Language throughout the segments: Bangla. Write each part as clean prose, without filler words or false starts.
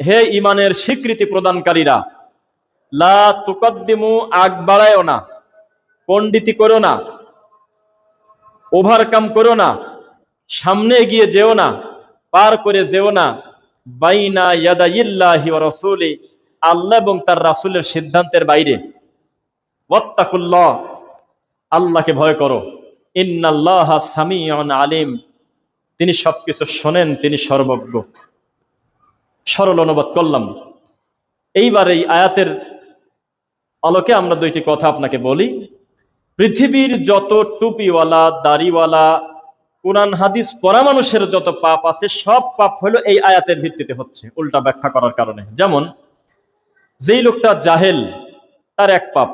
হে ইমানের স্বীকৃতি প্রদানকারীরা, লা তুকদ্দিমু, আগ বাড়ায়ও না, পণ্ডিতি করো না, ওভারকাম করো না, সামনে এগিয়ে যেও না, পার করে যেও না, বাইনা ইয়াদাইল্লাহি ওয়া রাসূলি, আল্লাহ এবং তার রাসূলের সিদ্ধান্তের বাইরে। ওয়াত্তাকুল্লাহ, আল্লাহকে ভয় করো। ইন্নাল্লাহা সামিউন আলিম, তিনি সবকিছু শোনেন, তিনি সর্বজ্ঞ। সরল অনুবাদ করলাম। এইবার এই আয়াতের আলোকে আমরা দুইটি কথা আপনাকে বলি। পৃথিবীর যত টুপিওয়ালা, দাড়িওয়ালা, কোরআন হাদিস পড়া মানুষের যত পাপ আছে, সব পাপ হলো এই আয়াতের ভিত্তিতে হচ্ছে, উল্টা ব্যাখ্যা করার কারণে। যেমন যেই লোকটা জাহেল, তার এক পাপ,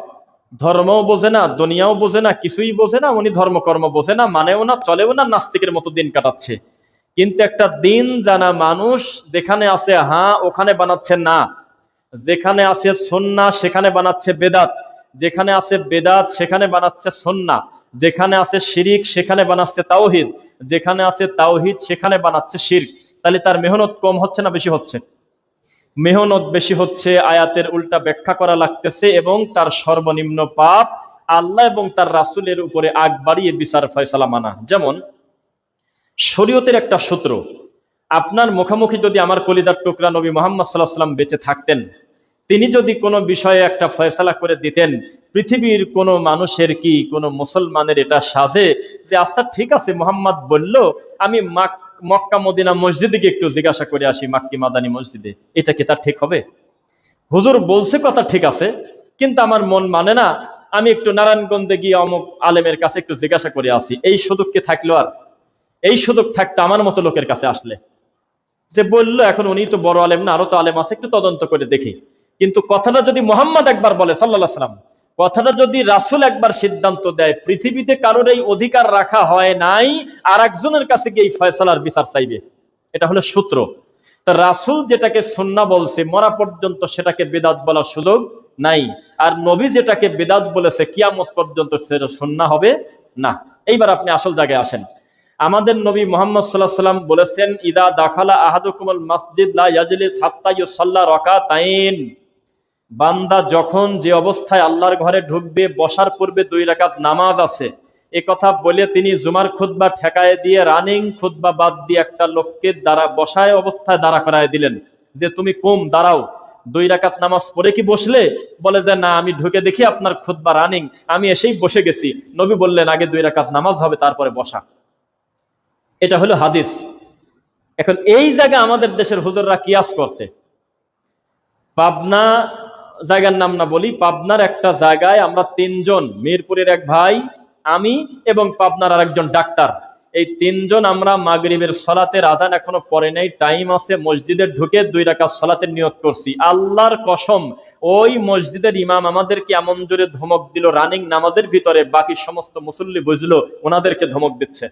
ধর্মও বোঝে না, দুনিয়াও বোঝে না, কিছুই বোঝে না, উনি ধর্মকর্ম বোঝে না, মানেও না, চলেও না, নাস্তিকের মতো দিন কাটাচ্ছে। কিন্তু একটা দিন জানা মানুষ যেখানে আছে হ্যাঁ, ওখানে বানাচ্ছে না, যেখানে আছে সুন্নাহ সেখানে বানাচ্ছে বেদাত, যেখানে আছে বেদাত সেখানে বানাচ্ছে সুন্নাহ, যেখানে আছে শিরিক সেখানে বানাচ্ছে তাওহীদ, যেখানে আছে তাওহীদ সেখানে বানাচ্ছে শিরক। তাহলে তার মেহনত কম হচ্ছে না বেশি হচ্ছে? মেহনত বেশি হচ্ছে, আয়াতের উল্টা ব্যাখ্যা করা লাগতেছে, এবং তার সর্বনিম্ন পাপ আল্লাহ এবং তার রাসূলের উপরে আগ বাড়িয়ে বিচার ফয়সালা মানা। যেমন শরীয়তের একটা সূত্র, আপনার মুখোমুখি যদি আমার কলিজার টুকরা নবী মুহাম্মদ সাল্লাল্লাহু আলাইহি ওয়াসাল্লাম বেঁচে থাকতেন, তিনি যদি কোনো বিষয়ে একটা ফয়সালা করে দিতেন, পৃথিবীর কোনো মানুষের কি, কোনো মুসলমানের এটা সাজে যে আচ্ছা ঠিক আছে, মুহাম্মদ বলল, আমি মক্কা মদিনা মসজিদে গিয়ে একটু জিজ্ঞাসা করে আসি, মাক্কি মাদানী মসজিদে, এটা কি তার ঠিক হবে? হুজুর বলছে কথা ঠিক আছে, কিন্তু আমার মন মানে না, আমি একটু নারায়ণগঞ্জে গিয়ে অমুক আলেমের কাছে একটু জিজ্ঞাসা করে আসি, এই সুযোগ কি থাকলো? আর এই সুযোগ থাকতো আমার মতো লোকের কাছে আসলে, যে বললো এখন উনি তো বড় আলেম না, আরো তো আলেম আছে, একটু তদন্ত করে দেখি। কিন্তু কথাটা যদি মুহাম্মদ একবার বলে সাল্লাল্লাহু আলাইহি ওয়াসাল্লাম, কথাটা যদি রাসূল একবার সিদ্ধান্ত দেয়, পৃথিবীতে কারোর এই অধিকার রাখা হয় নাই আর একজনের কাছে গিয়ে ফয়সালার বিচার চাইবে। এটা হলো সূত্র। তা রাসূল যেটাকে সুন্নাহ বলছে, মরা পর্যন্ত সেটাকে বিদআত বলার সুযোগ নাই, আর নবী যেটাকে বিদআত বলেছে কিয়ামত পর্যন্ত সেটা সুন্নাহ হবে না। এইবার আপনি আসল জায়গায় আসেন। আমাদের নবী মুহাম্মদ সাল্লাল্লাহু আলাইহি ওয়াসাল্লাম বলেছেন, ইদা দাখালা আহাদুকুমুল মাসজিদ লা ইয়াজলিস হাত্তা ইউসাল্লা রাকাতাইন, বান্দা যখন যে অবস্থায় আল্লাহর ঘরে ঢুকবে, বসার পূর্বে 2 রাকাত নামাজ আছে। এ কথা বলে তিনি জুমার খুতবা ঠেকায় দিয়ে রানিং খুতবা বাদ দিয়ে একটা লোককে দাঁড়া বসায় অবস্থায় দাঁড়া করায় দিলেন, যে তুমি কম দাঁড়াও, 2 রাকাত নামাজ পড়ে কি বসলে? বলে যে না, আমি ঢুকে দেখি আপনার খুতবা রানিং, আমি এসেই বসে গেছি। নবী বললেন আগে 2 রাকাত নামাজ হবে, তারপরে বসা। এটা হলো হাদিস। এখন এই জায়গা আমাদের দেশের হুজুররা কিয়াস করছে। পাবনা জায়গার নাম না বলি, পাবনার একটা জায়গায় আমরা 3 জন, মিরপুরের এক ভাই, আমি এবং পাবনার আরেকজন ডাক্তার, এই 3 জন আমরা মাগরিবের সালাতের আজান এখনো পড়ে নাই, টাইম আছে, মসজিদে ঢুকে 2 রাকাত সালাতের নিয়ত করছি। আল্লাহর কসম, ওই মসজিদের ইমাম আমাদেরকে এমন জোরে ধমক দিল রানিং নামাজের ভিতরে, বাকি সমস্ত মুসল্লি বুঝলো ওনাদেরকে ধমক দিচ্ছে,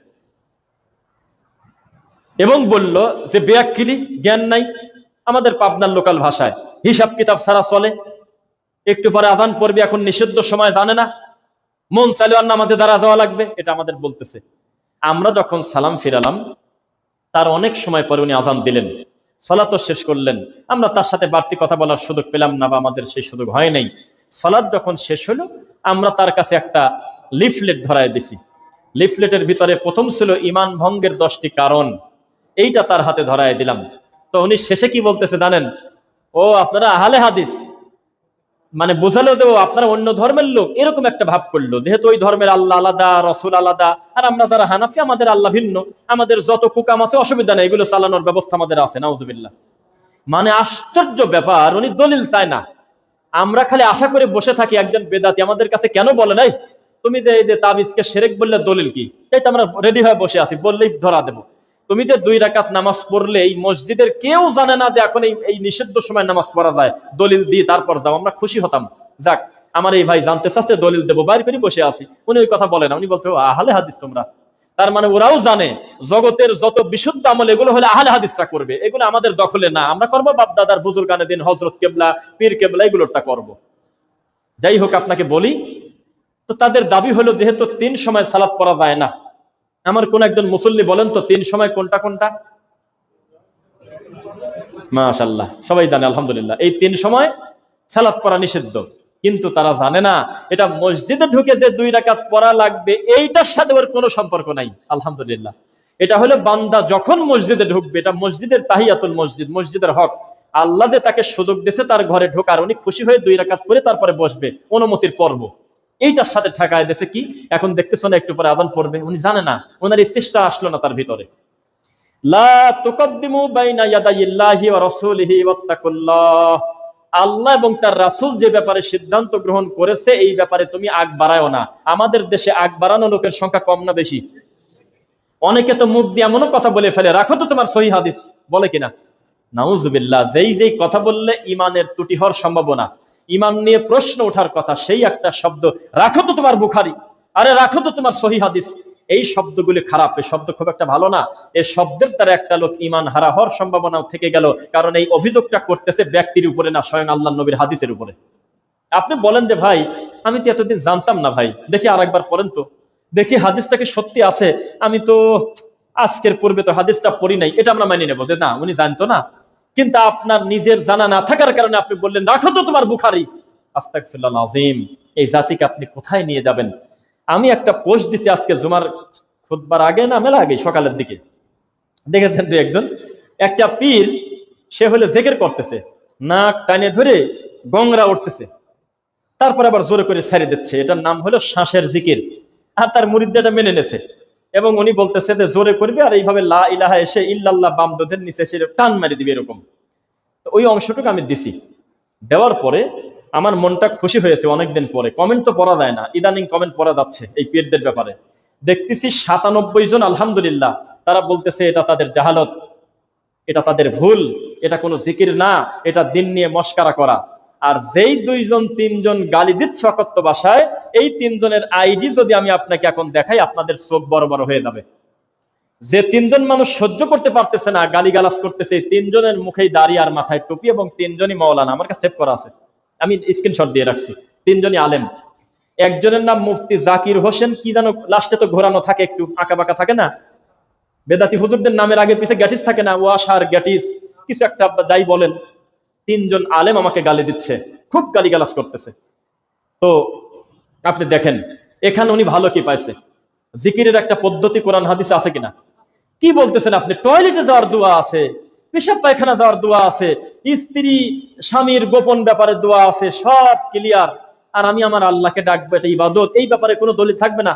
এবং বলল যে বেয়াক্কিলি, জ্ঞান নাই। আমাদের পাবনার লোকাল ভাষায় হিসাব কিতাব ছাড়া চলে, একটু পরে আজান পড়বে, এখন নিষিদ্ধ সময় জানে না, মন চাইলে আর নামাজে দাঁড়া যাওয়া লাগবে, এটা আমাদের বলতেছে। আমরা যখন সালাম ফিরালাম, তার অনেক সময় পরে উনি আজান দিলেন, সালাতও শেষ করলেন। আমরা তার সাথে বাড়তি কথা বলার সুযোগ পেলাম না, বা আমাদের সেই সুযোগ হয় নাই। সালাত যখন শেষ হলো, আমরা তার কাছে একটা লিফলেট ধরায় দিছি। লিফলেটের ভিতরে প্রথম ছিল ঈমান ভঙ্গের 10টি কারণ, এইটা তার হাতে ধরায় দিলাম। তো উনি শেষে কি বলতেছে জানেন? ও আপনারা আহলে হাদিস, মানে বোঝালো যে আপনারা অন্য ধর্মের লোক, এরকম একটা ভাব করলো, যেহেতু ওই ধর্মের আল্লাহ আলাদা, রসুল আলাদা, আর আমরা যারা হানাফি আমাদের আল্লাহ ভিন্ন, আমাদের যত কুকাম আছে অসুবিধা নেই, এগুলো চালানোর ব্যবস্থা আমাদের আছে, নাউজুবিল্লাহ। মানে আশ্চর্য ব্যাপার, উনি দলিল চায় না। আমরা খালি আশা করে বসে থাকি একজন বেদাতি আমাদের কাছে কেন বলে নাই, তুমি যে তাবিজকে শিরক বললে দলিল কি, তাই তো আমরা রেডি হয়ে বসে আছি, বললেই ধরা দেবো। তুমি যে 2 রাকাত নামাজ পড়লে, এই মসজিদের কেউ জানে না যে এখন এই নিষিদ্ধ সময় নামাজ পড়া যায়, দলিল দিয়ে তারপর যাও, আমরা খুশি হতাম। যাক, আমার এই ভাই জানতে চাচ্ছে, দলিল দেবো, বাইরে করে বসে আছি। উনি ওই কথা বলে না, উনি বলতে আহলে হাদিস তোমরা। তার মানে ওরাও জানে জগতের যত বিশুদ্ধ আমল এগুলো হলে আহলে হাদিসরা করবে, এগুলো আমাদের দখলে না, আমরা করবো বাপ দাদার বুজুর্গানের দিন, হযরত কেবলা, পীর কেবলা, এগুলোরটা করবো। যাই হোক, আপনাকে বলি, তো তাদের দাবি হলো যেহেতু 3 সময় সালাত পড়া যায় না, আমার কোন একজন মুসল্লি বলেন তো 3 সময় কোনটা কোনটা? মাশাআল্লাহ, সবাই জানে আলহামদুলিল্লাহ এই 3 সময় সালাত পড়া নিষিদ্ধ, কিন্তু তারা জানে না এটা মসজিদে ঢুকে যে 2 রাকাত পড়া লাগবে এইটার সাথে ওর কোনো সম্পর্ক নাই। আলহামদুলিল্লাহ, এটা হলো বান্দা যখন মসজিদে ঢুকবে, এটা মসজিদের তাহিয়াতুল মসজিদ, মসজিদের হক। আল্লাহ যে তাকে সুযোগ দিয়েছে তার ঘরে ঢোকার, উনি খুশি হয়ে 2 রাকাত পড়ে তারপরে বসবে, অনুমতির পর্ব এইটার সাথে ঠেকায় দিয়েছে কি, এখন দেখতেছ না একটু পরে আযান পড়বে, উনি জানে না, ওনার এই চেষ্টা আসলো না তার ভিতরে। লা তুকদ্দিমু বাইনা ইয়াদাইল্লাহি ওয়া রাসূলিহি ওয়াত্তাকুল্লাহ, আল্লাহ এবং তার রাসূল যে ব্যাপারে সিদ্ধান্ত গ্রহণ করেছে এই ব্যাপারে তুমি আগ বাড়ায়ও না। আমাদের দেশে আগ বাড়ানো লোকের সংখ্যা কম না বেশি? অনেকে তো মুখ দিয়ে এমনও কথা বলে ফেলে, রাখো তো তোমার সহিহ হাদিস, বলে কিনা? নাউজুবিল্লাহ, যেই কথা বললে ইমানের ত্রুটি হওয়ার সম্ভাবনা, ইমান নিয়ে প্রশ্ন ওঠার কথা, সেই একটা শব্দ, রাখো তো তোমার বুখারী, আরে রাখো তো তোমার সহিহ হাদিস, এই শব্দগুলি খারাপ, এই শব্দ খুব একটা ভালো না। এই শব্দের দ্বারা একটা লোক ইমান হারা হওয়ার সম্ভাবনা থেকে গেল, কারণ এই অভিযোগটা করতেছে ব্যক্তির উপরে না, স্বয়ং আল্লাহ নবীর হাদিসের উপরে। আপনি বলেন যে ভাই আমি তো এতদিন জানতাম না, ভাই দেখি আরেকবার পড়েন তো, দেখি হাদিসটা কি সত্যি আছে, আমি তো আজকের পূর্বে তো হাদিসটা পড়ি নাই, এটা আমরা মানি নেবো যে না উনি জানতো না। কিন্তু আপনার নিজের জানা না থাকার কারণে আপনি বললেন রাখো তো তোমার বুখারী। আস্তাগফিরুল্লাহ আযীম, এই জাতিকে আপনি কোথায় নিয়ে যাবেন? আমি একটা পোস্ট দিচ্ছি আজকে জুমার খুতবার আগে না মেলা আগে, সকালের দিকে দেখেছেন তো একজন, একটা পীর, সে হলে জিকির করতেছে, নাক টানে ধরে গংরা উঠতেছে, তারপর আবার জোরে করে ছেড়ে দিচ্ছে, এটার নাম হলো শ্বাসের জিকির। আর তার মুরিদরা এটা মেনে নেছে, এবং উনি বলতেছে যে জোরে করবে আর এইভাবে লা ইলাহা এসে ইল্লাল্লাহ বাম দোধের নিচে সে টান মারি দিবে এরকম। তো ওই অংশটুকু আমি দিছি, দেওয়ার পরে আমার মনটা খুশি হয়েছে। অনেকদিন পরে কমেন্ট তো পড়া যায় না, ইদানিং কমেন্ট পড়া যাচ্ছে এই পীরদের ব্যাপারে, দেখতেছি 97 জন আলহামদুলিল্লাহ, তারা বলতেছে এটা তাদের জাহালত, এটা তাদের ভুল, এটা কোনো জিকির না, এটা দিন নিয়ে মস্কারা করা। আর যেই 2-3 গালি দিচ্ছে অকথ্য ভাষায়, এই 3 জনের আইডি যদি আমি আপনাকে এখন দেখাই, আপনাদের চোখ বড় বড় হয়ে যাবে। যে 3 জন মানুষ সহ্য করতে পারতেছে না, গালিগালাজ করতেছে, এই 3 জনের মুখেই দাড়ি আর মাথায় টুপি, এবং 3 জনই মাওলানা, আমার কাছে সেভ করা আছে, আমি স্ক্রিনশট দিয়ে রাখছি। 3 জনই আলেম। একজনের নাম মুফতি জাকির হোসেন, কি যেন লাস্টে তো ঘোরানো থাকে, একটু আঁকা বাঁকা থাকে না, বেদাতি হুজুরদের নামের আগে পিছে গ্যাটিস থাকে না, ওয়াশার গ্যাটিস কিছু একটা যাই বলেন। 3 জন আলেম আমাকে গালি দিচ্ছে, খুব গালিগালাজ করতেছে। তো আপনি দেখেন এখানে উনি ভালো কি পাইছে? জিকিরের একটা পদ্ধতি কোরআন হাদিসে আছে কিনা? কি বলতেছেন আপনি? টয়লেটে যাওয়ার দোয়া আছে, পেশাব পায়খানা যাওয়ার দোয়া আছে, স্ত্রী স্বামীর গোপন ব্যাপারে দোয়া আছে, সব ক্লিয়ার। আর আমি আমার আল্লাহকে ডাকবো, এটা ইবাদত, এই ব্যাপারে কোনো দলিল থাকবে না।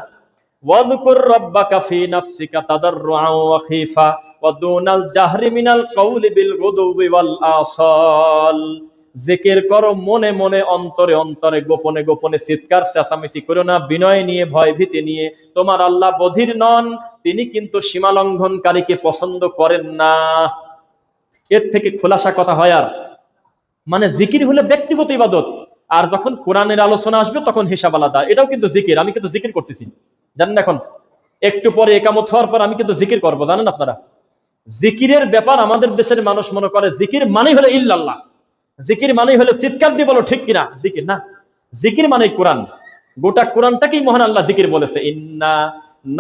ওয়াযকুর রাব্বাকা ফি নাফসিকা তাদাররুআন ওয়া খীফা ওয়া দুনাল জাহরি মিনাল কাউলি বিল গুদুবি ওয়াল আসাল, জিকির করো মনে মনে, অন্তরে অন্তরে, গোপনে গোপনে, চিৎকার চেঁচামেচি করো না, বিনয় নিয়ে, ভয় ভীতি নিয়ে। তোমার আল্লাহ বধির নন, তিনি কিন্তু সীমা লঙ্ঘনকারীকে পছন্দ করেন না। এর থেকে খোলাসা কথা হয় আর? মানে জিকির হলে ব্যক্তিগত ইবাদত, আর যখন কোরআনের আলোচনা আসবে তখন হিসাব আলাদা। এটাও কিন্তু জিকির, আমি কিন্তু জিকির করতেছি জানেন। এখন একটু পরে একামত হওয়ার পর আমি কিন্তু জিকির করবো, জানেন আপনারা? জিকিরের ব্যাপার আমাদের দেশের মানুষ মনে করে জিকির মানেই হলো ইল্লাল্লাহ, জিকির মানেই হলো চিৎকার দিয়ে বলো, ঠিক কিনা? জিকির না, জিকির মানে কোরআন, গোটা কোরআনটাকেই মহান আল্লাহ জিকির বলেছে। ইন্না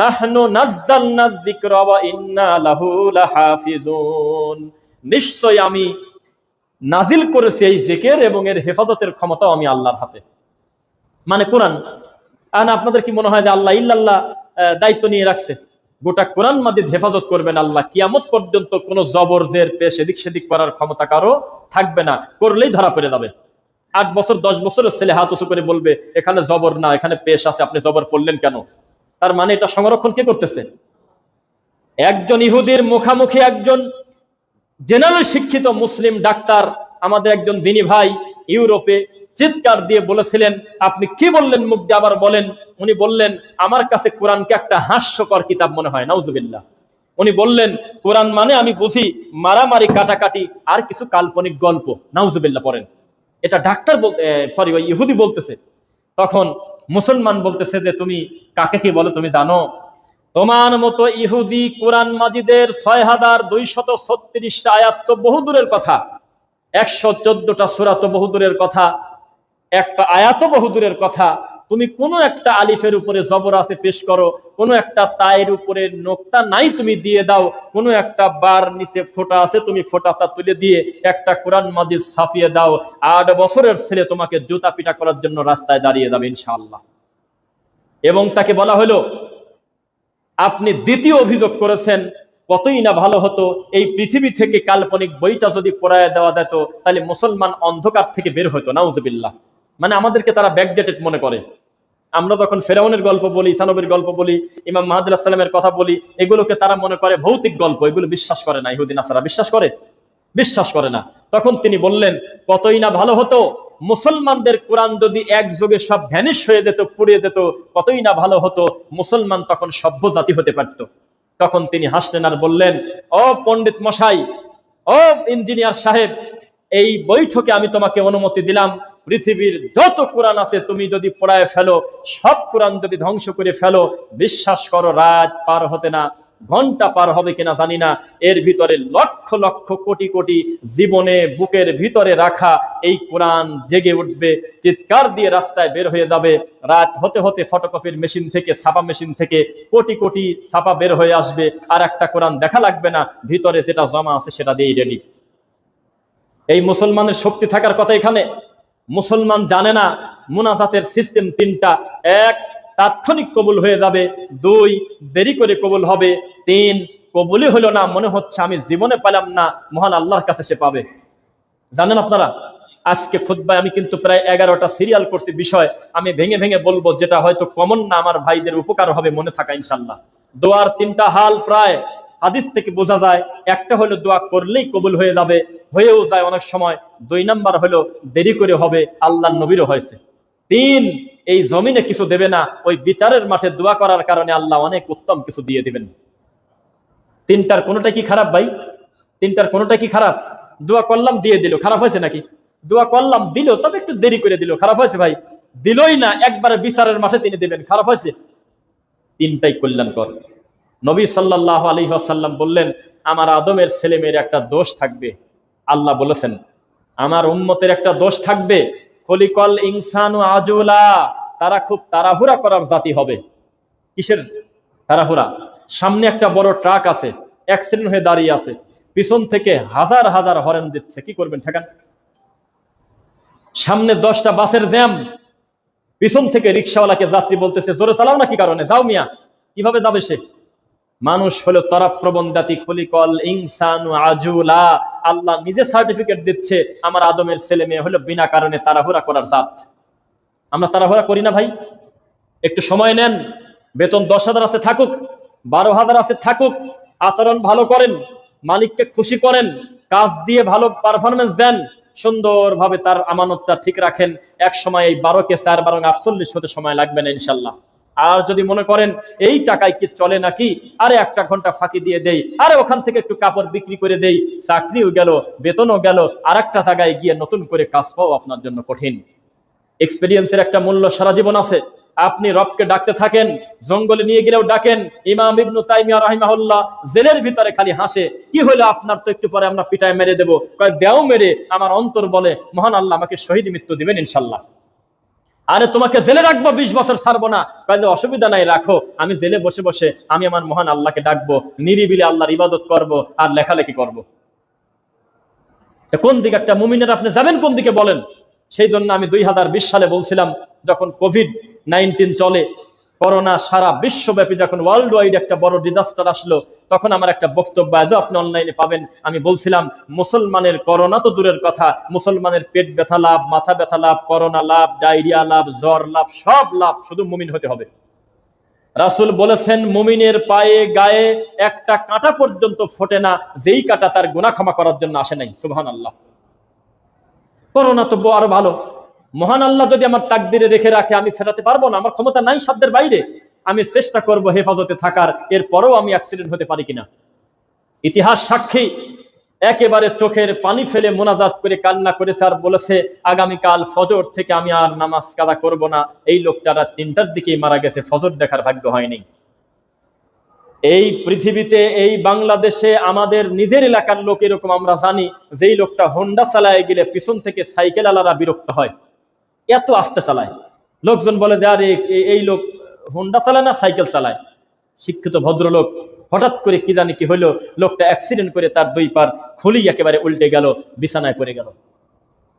নাহনু নাযালনা যিকরা ওয়া ইন্না লাহু লাহাফিজুন, নিশ্চয় আমি নাজিল করেছি এই জিকির, এবং এর হেফাজতের ক্ষমতাও আমি আল্লাহর হাতে, মানে কোরআন। আর আপনাদের কি মনে হয় যে আল্লাহ ইল্লাল্লাহ দায়িত্ব নিয়ে রাখছে? গোটা কোরআন মাজিদ হেফাজত করবেন আল্লাহ, কিয়ামত পর্যন্ত কোনো জবর জের পেশ এদিক সেদিক করার ক্ষমতা কারো থাকবে না, করলেই ধরা পড়ে যাবে। 8 বছর 10 বছরের ছেলে হাত উঁচু করে বলবে এখানে জবর না, এখানে পেশ আছে, আপনি জবর পড়লেন কেন? তার মানে এটা সংরক্ষণ কে করতেছে? একজন ইহুদির মুখামুখি একজন জেনারেল শিক্ষিত মুসলিম ডাক্তার, আমাদের একজন দিনী ভাই, ইউরোপে চিৎকার দিয়ে বলেছিলেন, আপনি কি বললেন? মুখ দিয়ে আবার বলেন। উনি বললেন আমার কাছে কোরআনকে একটা হাস্যকর কিতাব মনে হয়, নাউজুবিল্লাহ। উনি বললেন কোরআন মানে আমি বুঝি মারামারি, কাটাকাটি, আর কিছু কাল্পনিক গল্প, নাউজুবিল্লাহ। পড়েন, এটা ডাক্তার সরি ওই ইহুদি বলতেছে। তখন মুসলমান বলতেছে যে তুমি কাকে কি বলো তুমি জানো? তোমার মতো ইহুদি কোরআন মাজিদের 6236টা আয়াত তো বহু দূরের কথা, 114টা সূরা তো বহু দূরের কথা, একটা আয়াত বহু দূরের কথা, তুমি কোনো একটা আলিফের উপরে জবর আছে পেশ করো, কোনো একটা তায়ের উপরে নোক্তা নাই তুমি দিয়ে দাও, কোনো একটা বার নিচে ফোঁটা আছে তুমি ফোঁটাটা তুলে দিয়ে একটা কোরআন মাজিদ ছাপিয়ে দাও, 8 বছরের ছেলে তোমাকে জুতা পিটা করার জন্য রাস্তায় দাঁড়িয়ে যাবে ইনশাআল্লাহ। এবং তাকে বলা হলো, আপনি দ্বিতীয় অভিযোগ করেছেন, কতই না ভালো হতো এই পৃথিবী থেকে কাল্পনিক বইটা যদি পড়ায় দেওয়া যেত, তাহলে মুসলমান অন্ধকার থেকে বের হতো। নাউজুবিল্লাহ। মানে আমাদেরকে তারা ব্যাকডেটেড মনে করে। আমরা যখন ফেরাউনের গল্প বলি, ঈসা নবীর গল্প বলি, ইমাম মাহদী আলাইহিস সালামের কথা বলি, এগুলোকে তারা মনে করে ভৌতিক গল্প, এগুলো বিশ্বাস করে না। ইহুদি নাসারা বিশ্বাস করে? বিশ্বাস করে না। তখন তিনি বললেন, কতই না ভালো হতো মুসলমানদের কোরআন যদি এক যুগে সব ভ্যানিশ হয়ে যেত, পুড়িয়ে যেত, কতই না ভালো হতো, মুসলমান তখন সভ্য জাতি হতে পারত। তখন তিনি হাসলেন আর বললেন, ও পণ্ডিত মশাই, ও ইঞ্জিনিয়ার সাহেব, এই বৈঠকে আমি তোমাকে অনুমতি দিলাম, পৃথিবীর যত কোরআন আছে তুমি যদি পড়ায় ফেলো, সব কোরআন যদি ধ্বংস করে ফেলো, বিশ্বাস করো রাত পার হতে না, ঘন্টা পার হবে কিনা জানি না, এর ভিতরে লক্ষ লক্ষ কোটি কোটি জীবনে বুকের ভিতরে রাখা এই কোরআন জেগে উঠবে, চিৎকার দিয়ে রাস্তায় বের হয়ে যাবে। রাত হতে হতে ফটোকপির মেশিন থেকে, ছাপা মেশিন থেকে কোটি কোটি ছাপা বের হয়ে আসবে, আর একটা কোরআন দেখা লাগবে না, ভিতরে যেটা জমা আছে সেটা দিয়েই রেডি। এই মুসলমানের শক্তি থাকার কথা এখানে। মুসলমান জানে না মুনাজাতের সিস্টেম 3টা। 1, তাৎক্ষণিক কবুল হয়ে যাবে। 2, দেরি করে কবুল হবে। 3, কবুলই হলো না, মনে হচ্ছে আমি জীবনে পেলাম না, মহান আল্লাহর কাছে সে পাবে। জানেন আপনারা, আজকে খুতবায় আমি কিন্তু প্রায় 11টা সিরিয়াল করছি বিষয়, আমি ভেঙে ভেঙে বলবো, যেটা হয়তো কমন না, আমার ভাইদের উপকার হবে মনে থাকা ইনশাল্লাহ। দোয়ার 3টা হাল প্রায় হাদিস থেকে বোঝা যায়। একটা হলো দোয়া করলেই কবুল হয়ে যাবে, হয়েও যায় অনেক সময়। 2 নাম্বার হলো দেরি করে হবে, আল্লাহর নবীরও হয়েছে। 3, এই জমিনে কিছু দেবে না, ওই বিচারের মাঠে দোয়া করার কারণে আল্লাহ অনেক উত্তম কিছু দিয়ে দিবেন। 3টার কোনোটা কি খারাপ ভাই? 3টার কোনোটা কি খারাপ? দোয়া করলাম দিয়ে দিল, খারাপ হয়েছে নাকি? দোয়া করলাম দিল, তবে একটু দেরি করে দিল, খারাপ হয়েছে ভাই? দিলই না, একবারে বিচারের মাঠে তিনি দিবেন, খারাপ হয়েছে? 3টাই কল্যাণকর। নবী সাল্লাল্লাহু আলাইহি ওয়াসাল্লাম বললেন, আমার আদমের ছেলে মেয়ের একটা দোষ থাকবে। আল্লাহ বলেছেন আমার উম্মতের একটা দোষ থাকবে, খলিকল ইনসানু আজুলা, তারা খুব তাড়াহুড়া করার জাতি হবে। কিসের তাড়াহুড়া? সামনে একটা বড় ট্রাক আছে, অ্যাক্সিডেন্ট হয়ে দাঁড়িয়ে আছে, পিছন থেকে হাজার হাজার হরেন দিচ্ছে, কি করবেন ঠেকান? সামনে 10টা বাসের জ্যাম, পিছন থেকে রিক্সাওয়ালাকে যাত্রী বলতেছে জোরে চালাও না, কি কারণে? যাও মিয়া। কিভাবে যাবে সে? মানুষ হলো তরাপ্রবণ জাতি, খলিকল ইনসানু আজুলা। আল্লাহ নিজে সার্টিফিকেট দিচ্ছে আমার আদমের ছেলে মেয়ে হলো বিনা কারণে তাড়াহুড়া করার জাত। আমরা তাড়াহুড়া করি না ভাই? একটু সময় নেন, বেতন 10,000 আছে থাকুক, 12,000 আছে থাকুক, আচরণ ভালো করেন, মালিককে খুশি করেন, কাজ দিয়ে ভালো পারফরমেন্স দেন, সুন্দরভাবে তার আমানতটা ঠিক রাখেন। এক সময় এই 12কে 4 বরং 48 হতে সময় লাগবে না ইনশাল্লাহ। আর যদি মনে করেন এই টাকায় কি চলে নাকি, আরে 1টা ঘন্টা ফাঁকি দিয়ে দেই, আরে ওখান থেকে একটু কাপড় বিক্রি করে দেই, চাকরিও গেল, বেতনও গেল, আর একটা জায়গায় গিয়ে নতুন করে কাজ পাওয়া আপনার জন্য কঠিন। এক্সপেরিয়েন্সের একটা মূল্য সারা জীবন আছে। আপনি রবকে ডাকতে থাকেন, জঙ্গলে নিয়ে গেলেও ডাকেন। ইমাম ইবনু তাইমিয়া রাহিমাহুল্লাহ জেলের ভিতরে খালি হাসে, কি হলো আপনার? তো একটু পরে আমরা পিটায় মেরে দেবো। কয় দেও মেরে, আমার অন্তর বলে মহান আল্লাহ আমাকে শহীদ মৃত্যু দিবেন ইনশাল্লাহ। আরে তোমাকে জেলে রাখবো 20 বছর, ছাড়বো না। কয় অসুবিধা নাই, রাখো, আমি জেলে বসে বসে আমি আমার মহান আল্লাহকে ডাকবো, নিরিবিলি আল্লাহর ইবাদত করব আর লেখালেখি করব। কোন দিকে একটা মুমিনের আপনি যাবেন, কোন দিকে বলেন? সেই জন্য আমি 2020 সালে বলছিলাম, যখন কোভিড-19 চলে, করোনা সারা বিশ্বব্যাপী যখন ওয়ার্ল্ড ওয়াইড একটা বড় ডিজাস্টার আসলো, তখন আমার একটা বক্তব্য আজও আপনি অনলাইনে পাবেন। আমি বলছিলাম মুসলমানের করোনা তো দূরের কথা, মুসলমানের পেট ব্যথা লাভ, মাথা ব্যথা লাভ, করোনা লাভ, ডায়রিয়া লাভ, জ্বর লাভ, সব লাভ, শুধু মুমিন হতে হবে। রাসূল বলেছেন মুমিনের পায়ে গায়ে একটা কাঁটা পর্যন্ত ফোটে না, যেই কাঁটা তার গুনাহ ক্ষমা করার জন্য আসে নাই। সুবহানাল্লাহ। করোনা তো আরো ভালো, মহান আল্লাহ যদি আমার তাকদিরে রেখে রাখে, আমি ফেরাতে পারবো না, আমার ক্ষমতা নাই, সাধ্যের বাইরে। আমি চেষ্টা করব হেফাজতে থাকার, এরপরেও আমি অ্যাক্সিডেন্ট হতে পারি কিনা। ইতিহাস সাক্ষী, একেবারে চোখের পানি ফেলে মোনাজাত করে কান্না করেছে আর বলেছে আগামীকাল ফজর থেকে আমি আর নামাজ কাদা করব না। এই লোকটা রাত 3টার দিকেই মারা গেছে, ফজর দেখার ভাগ্য হয়নি। এই পৃথিবীতে, এই বাংলাদেশে আমাদের নিজের এলাকার লোক এরকম আমরা জানি, যেই লোকটা হোন্ডা চালায় গেলে পিছন থেকে সাইকেল আলারা বিরক্ত হয়, এত আস্তে চালায়। লোকজন বলে যে আরে এই লোক হোন্ডা চালায় না সাইকেল চালায়, শিক্ষিত ভদ্রলোক। হঠাৎ করে কি জানি কি হইলো, লোকটা অ্যাক্সিডেন্ট করে তার দুই পার খুলি একেবারে উল্টে গেল, বিছানায় পড়ে গেল।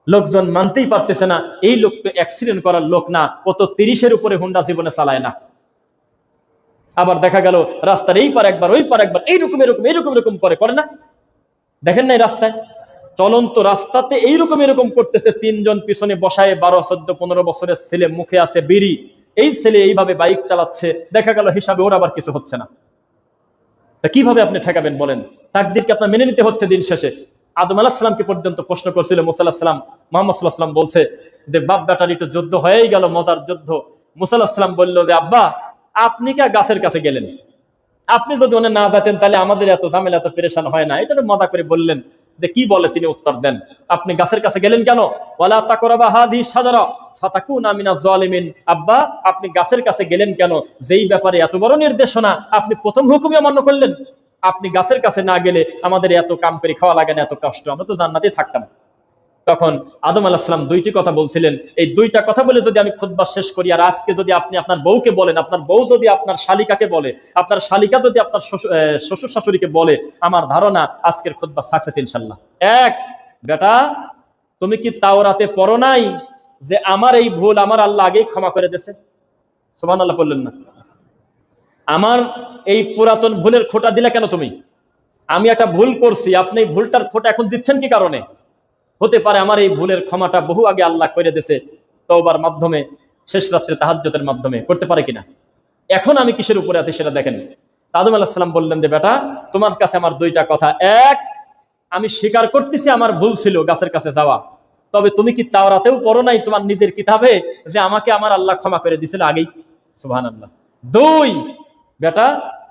লোকজন মানতেই পারতেছে না, এই লোক তো অ্যাক্সিডেন্ট করার লোক না, ও তো 30-এর উপরে হোন্ডা জীবনে চালায় না। আবার দেখা গেল রাস্তার এই পার একবার ওই পার একবার এইরকম এরকম এরকম এরকম করে না, দেখেন না এই রাস্তায় চলন্ত রাস্তাতে এইরকম এরকম করতেছে, তিনজন পিছনে বসায়, 12, 14, 15 বছরের ছেলে, মুখে আছে বিড়ি, এই ছেলে এইভাবে বাইক চালাচ্ছে, দেখা গেল হিসাবে ওর আবার কিছু হচ্ছে না। তা কিভাবে আপনি ঠেকাবেন বলেন? তাকদীরকে আপনার মেনে নিতে হচ্ছে। দিন শেষে আদম আলাইহিস সালামকে পর্যন্ত প্রশ্ন করছিল মুসা আলাইহিস সালাম, মুহাম্মদ সাল্লাল্লাহু আলাইহি ওয়াসাল্লাম বলছে যে বাপ বেটার একটু যুদ্ধ হয়েই গেল, মজার যুদ্ধ। মুসা আলাইহিস সালাম বলল যে আব্বা, আপনি কে গাছের কাছে গেলেন? আপনি যদি ওনে না যেতেন তাহলে আমাদের এত ঝামেলা, এত পেরেশান হয় না। এটা মজা করে বললেন। যে কি বলে তিনি উত্তর দেন, আপনি গাছের কাছে গেলেন কেন? ওয়ালা তাকরাবা হাযিহি শাজারা ফাতাকুনা মিনাজ জালিমিন। আব্বা, আপনি গাছের কাছে গেলেন কেন? যেই ব্যাপারে এত বড় নির্দেশনা, আপনি প্রথম হুকুমই অমান্য করলেন। আপনি গাছের কাছে না গেলে আমাদের এত কাম করে খাওয়া লাগে না, এত কষ্ট, আমরা তো জান্নাতেই থাকতাম। তখন আদম আলাইহিস সালাম দুইটি কথা বলছিলেন। এই দুইটা কথা বলে যদি আমি খুতবা শেষ করি, আর আজকে যদি আপনি আপনার বউকে বলেন, আপনার বউ যদি আপনার শালিকাকে বলে, আপনার শালিকা যদি আপনার শ্বশুর শাশুড়িকে বলে, আমার ধারণা আজকের খুতবা সাকসেস ইনশাআল্লাহ। এক, বেটা তুমি কি তাওরাতে পড়ো নাই যে আমার এই ভুল আমার আল্লাহ আগেই ক্ষমা করে দিয়েছে? সুবহানাল্লাহ বললেন না? আমার এই পুরাতন ভুলের খোঁটা দিলে কেন তুমি? আমি একটা ভুল করছি, আপনি এই ভুলটার খোঁটা এখন দিচ্ছেন কি কারণে? হতে পারে আমার এই ভুলের ক্ষমাটা বহু আগে আল্লাহ করে দিয়েছে, তওবার মাধ্যমে, শেষ রাত্রে তাহাজ্জুদের মাধ্যমে। করতে পারে কিনা? এখন আমি কিসের উপরে আছি সেটা দেখেন। আদম আলাইহিস সালাম বললেন যে বেটা, তোমার কাছে আমার দুইটা কথা। এক, আমি স্বীকার করতেছি আমার ভুল ছিল গাছের কাছে যাওয়া, তবে তুমি কি তাওরাতেও পড়ো নাই তোমার নিজের কিতাবে যে আমাকে আমার আল্লাহ ক্ষমা করে দিয়েছিল আগেই? সুবহানাল্লাহ। দুই, বেটা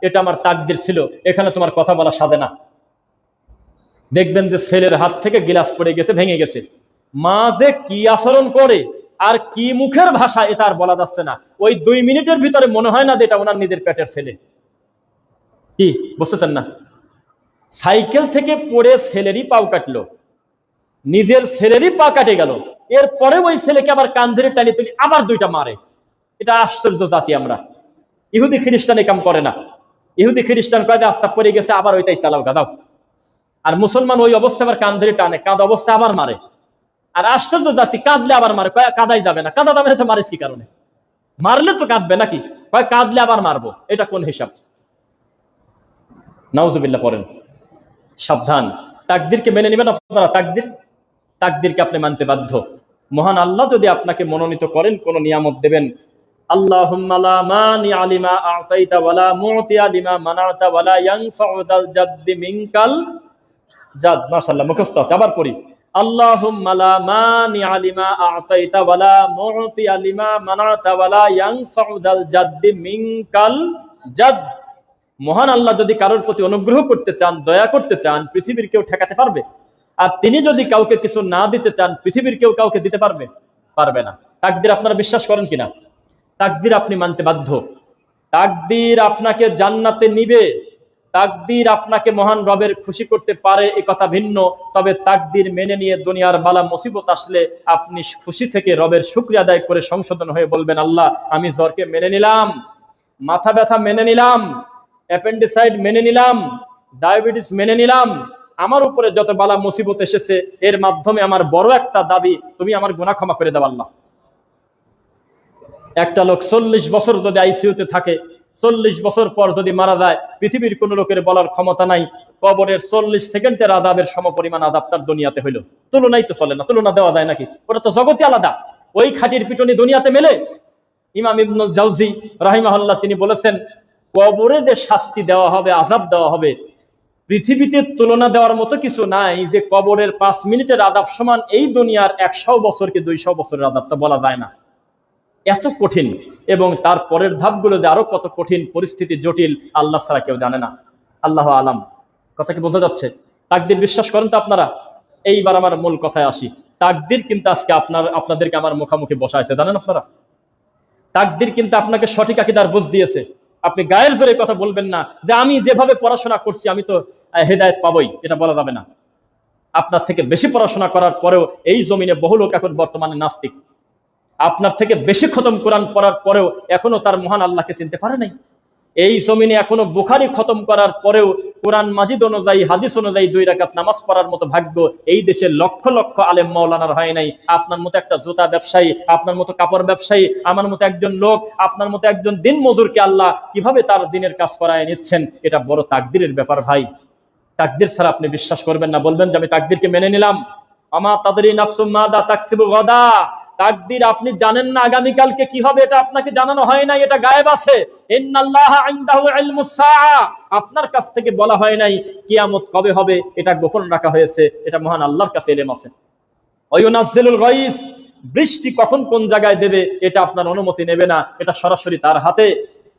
এটা আমার তাকদীর ছিল, এখানে তোমার কথা বলা সাজে না। দেখবেন যে ছেলের হাত থেকে গিলাস পড়ে গেছে, ভেঙে গেছে, মা যে কি আচরণ করে আর কি মুখের ভাষা, এটা আর বলা যাচ্ছে না। ওই 2 মিনিটের ভিতরে মনে হয় না যে এটা ওনার নিজের পেটের ছেলে। কি বুঝতেছেন না? সাইকেল থেকে পড়ে ছেলেরই পাও কাটলো, নিজের ছেলেরই পা কাটে গেল, এরপরে ওই ছেলেকে আবার কান ধরে টানি তুলি আবার দুইটা মারে। এটা আশ্চর্য জাতি আমরা। ইহুদি খ্রিস্টান এই কাম করে না। ইহুদি খ্রিস্টান কয় আচ্ছা পড়ে গেছে আবার ওইটাই চালাও গাদাও। আর মুসলমান ওই অবস্থা আবার কান ধরে টানে, কাঁদ অবস্থা আবার মারে। আর আশ্চর্য জাতি, কাঁদলে আবার মারে, কাদাই যাবে না, কাদা যাবে না, তো মারিস কি কারণে? মারলে তো কাঁদবে নাকি? কয় কাঁদলে আবার মারবো, এটা কোন হিসাব? নাউজুবিল্লাহ পড়েন। সাবধান, তাকদীরকে মেনে নেবেন আপনারা। তাকদীরকে আপনি মানতে বাধ্য। মহান আল্লাহ যদি আপনাকে মনোনীত করেন, কোন নিয়ামত দেবেন, আল্লাহুম্মা লা মানিআ লিমা আ'তাইতা ওয়ালা মু'তিয়া লিমা মানা'তা ওয়ালা ইয়ানফা'ু যাল জাদ্দি মিনকাল জাদ। মাশাআল্লাহ মুখস্থ আছে, আবার পড়ি। আল্লাহুম্মা লা মানিআ লিমা আ'তাইতা ওয়ালা মু'তিয়া লিমা মানা'তা ওয়ালা ইয়ানফা'ু যাল জাদ্দি মিনকাল জাদ। মহান আল্লাহ যদি কারোর প্রতি অনুগ্রহ করতে চান, দয়া করতে চান, পৃথিবীর কেউ ঠেকাতে পারবে? আর তিনি যদি কাউকে কিছু না দিতে চান, পৃথিবীর কেউ কাউকে দিতে পারবে? পারবে না। তাকদীর আপনারা বিশ্বাস করেন কিনা? তাকদীর আপনি মানতে বাধ্য। তাকদীর আপনাকে জান্নাতে নিবে, তাকদীর আপনাকে মহান রবের খুশি করতে পারে, এ কথা ভিন্ন। তবে তাকদীর মেনে নিয়ে দুনিয়ার বালা মুসিবত আসলে আপনি খুশি থেকে রবের শুকরিয়া আদায় করে সংশোধন হয়ে বলবেন, আল্লাহ আমি জ্বরকে মেনে নিলাম, মাথা ব্যথা মেনে নিলাম, অ্যাপেন্ডিসাইড মেনে নিলাম, ডায়াবেটিস মেনে নিলাম, আমার উপরে যত বালা মুসিবত এসেছে এর মাধ্যমে আমার বড় একটা দাবি, তুমি আমার গুনাহ ক্ষমা করে দাও আল্লাহ। একটা লোক 40 বছর যদি আইসিইউতে থাকে, 40 বছর পর যদি মারা যায়, পৃথিবীর কোন লোকের বলার ক্ষমতা নাই কবরের 40 সেকেন্ডের আযাবের সমপরিমাণ আযাব তার দুনিয়াতে হইল। তুলনাই তো চলে না, তুলনা দেওয়া যায় নাকি? ওটা তো জগতে আলাদা। ওই খাটির পিটনি দুনিয়াতে মেলে? ইমাম ইবনুল জাওজি রাহিমাহুল্লাহ তিনি বলেছেন, কবরে যে শাস্তি দেওয়া হবে, আযাব দেওয়া হবে, পৃথিবীতে তুলনা দেওয়ার মতো কিছু নাই। যে কবরের 5 মিনিটের আযাব সমান এই দুনিয়ার 100 বছর কি 200 বছরের আযাবটা বলা যায় না, এত কঠিন। এবং তার পরের ধাপগুলো যে আরো কত কঠিন, পরিস্থিতি জটিল, আল্লাহ ছাড়া কেউ জানে না। আল্লাহ আলাম। কথা কি বোঝা যাচ্ছে? তাকদীর বিশ্বাস করেন তো আপনারা? এইবার আমার মূল কথায় আসি। তাকদীর কিন্তু আজকে আপনাদেরকে আমার মুখামুখি বসাইছে, জানেন আপনারা? তাকদীর কিন্তু আপনাকে সঠিক আকীদার বুঝ দিয়েছে। আপনি গায়ের জোরে কথা বলবেন না যে আমি যেভাবে পড়াশোনা করছি আমি তো হেদায়েত পাবই, এটা বলা যাবে না। আপনার থেকে বেশি পড়াশোনা করার পরেও এই জমিনে বহু লোক এখন বর্তমানে নাস্তিক। আপনার থেকে বেশি খতম কোরআন পড়ার পরেও এখনো তার মহান আল্লাহকে চিনতে পারে নাই। এই জমিনে এখনো বুখারী খতম করার পরেও কোরআন মাজিদ অনুযায়ী, হাদিস অনুযায়ী 2 রাকাত নামাজ পড়ার মতো ভাগ্য এই দেশের লক্ষ লক্ষ আলেম মাওলানার হয় নাই। আপনার মতো একটা জুতা ব্যবসায়ী, আপনার মতো কাপড় ব্যবসায়ী, আমার মতো একজন লোক, আপনার মতো একজন দিন মজুরকে আল্লাহ কিভাবে তার দিনের কাজ করায় নিচ্ছেন, এটা বড় তাকদীরের ব্যাপার ভাই। তাকদীর ছাড়া আপনি বিশ্বাস করবেন না, বলবেন যে আমি তাকদীরকে মেনে নিলাম। আমা তাদরি নাফসুম মাদা তাকসিবু গাদা। তাকদীর আপনি জানেন না আগামীকালকে কি হবে, এটা আপনাকে জানানো হয় নাই, এটা গায়েব আছে। ইন্নাল্লাহা ইনদাহু ইলমুস সাআ, আপনার কাছ থেকে বলা হয় নাই কিয়ামত কবে হবে, এটা গোপন রাখা হয়েছে, এটা মহান আল্লাহর কাছে ইলম আছে। ওয়ায়ুনাজ্জিলুল গায়স, বৃষ্টি কখন কোন জায়গায় দেবে এটা আপনার অনুমতি নেবে না, এটা সরাসরি তার হাতে।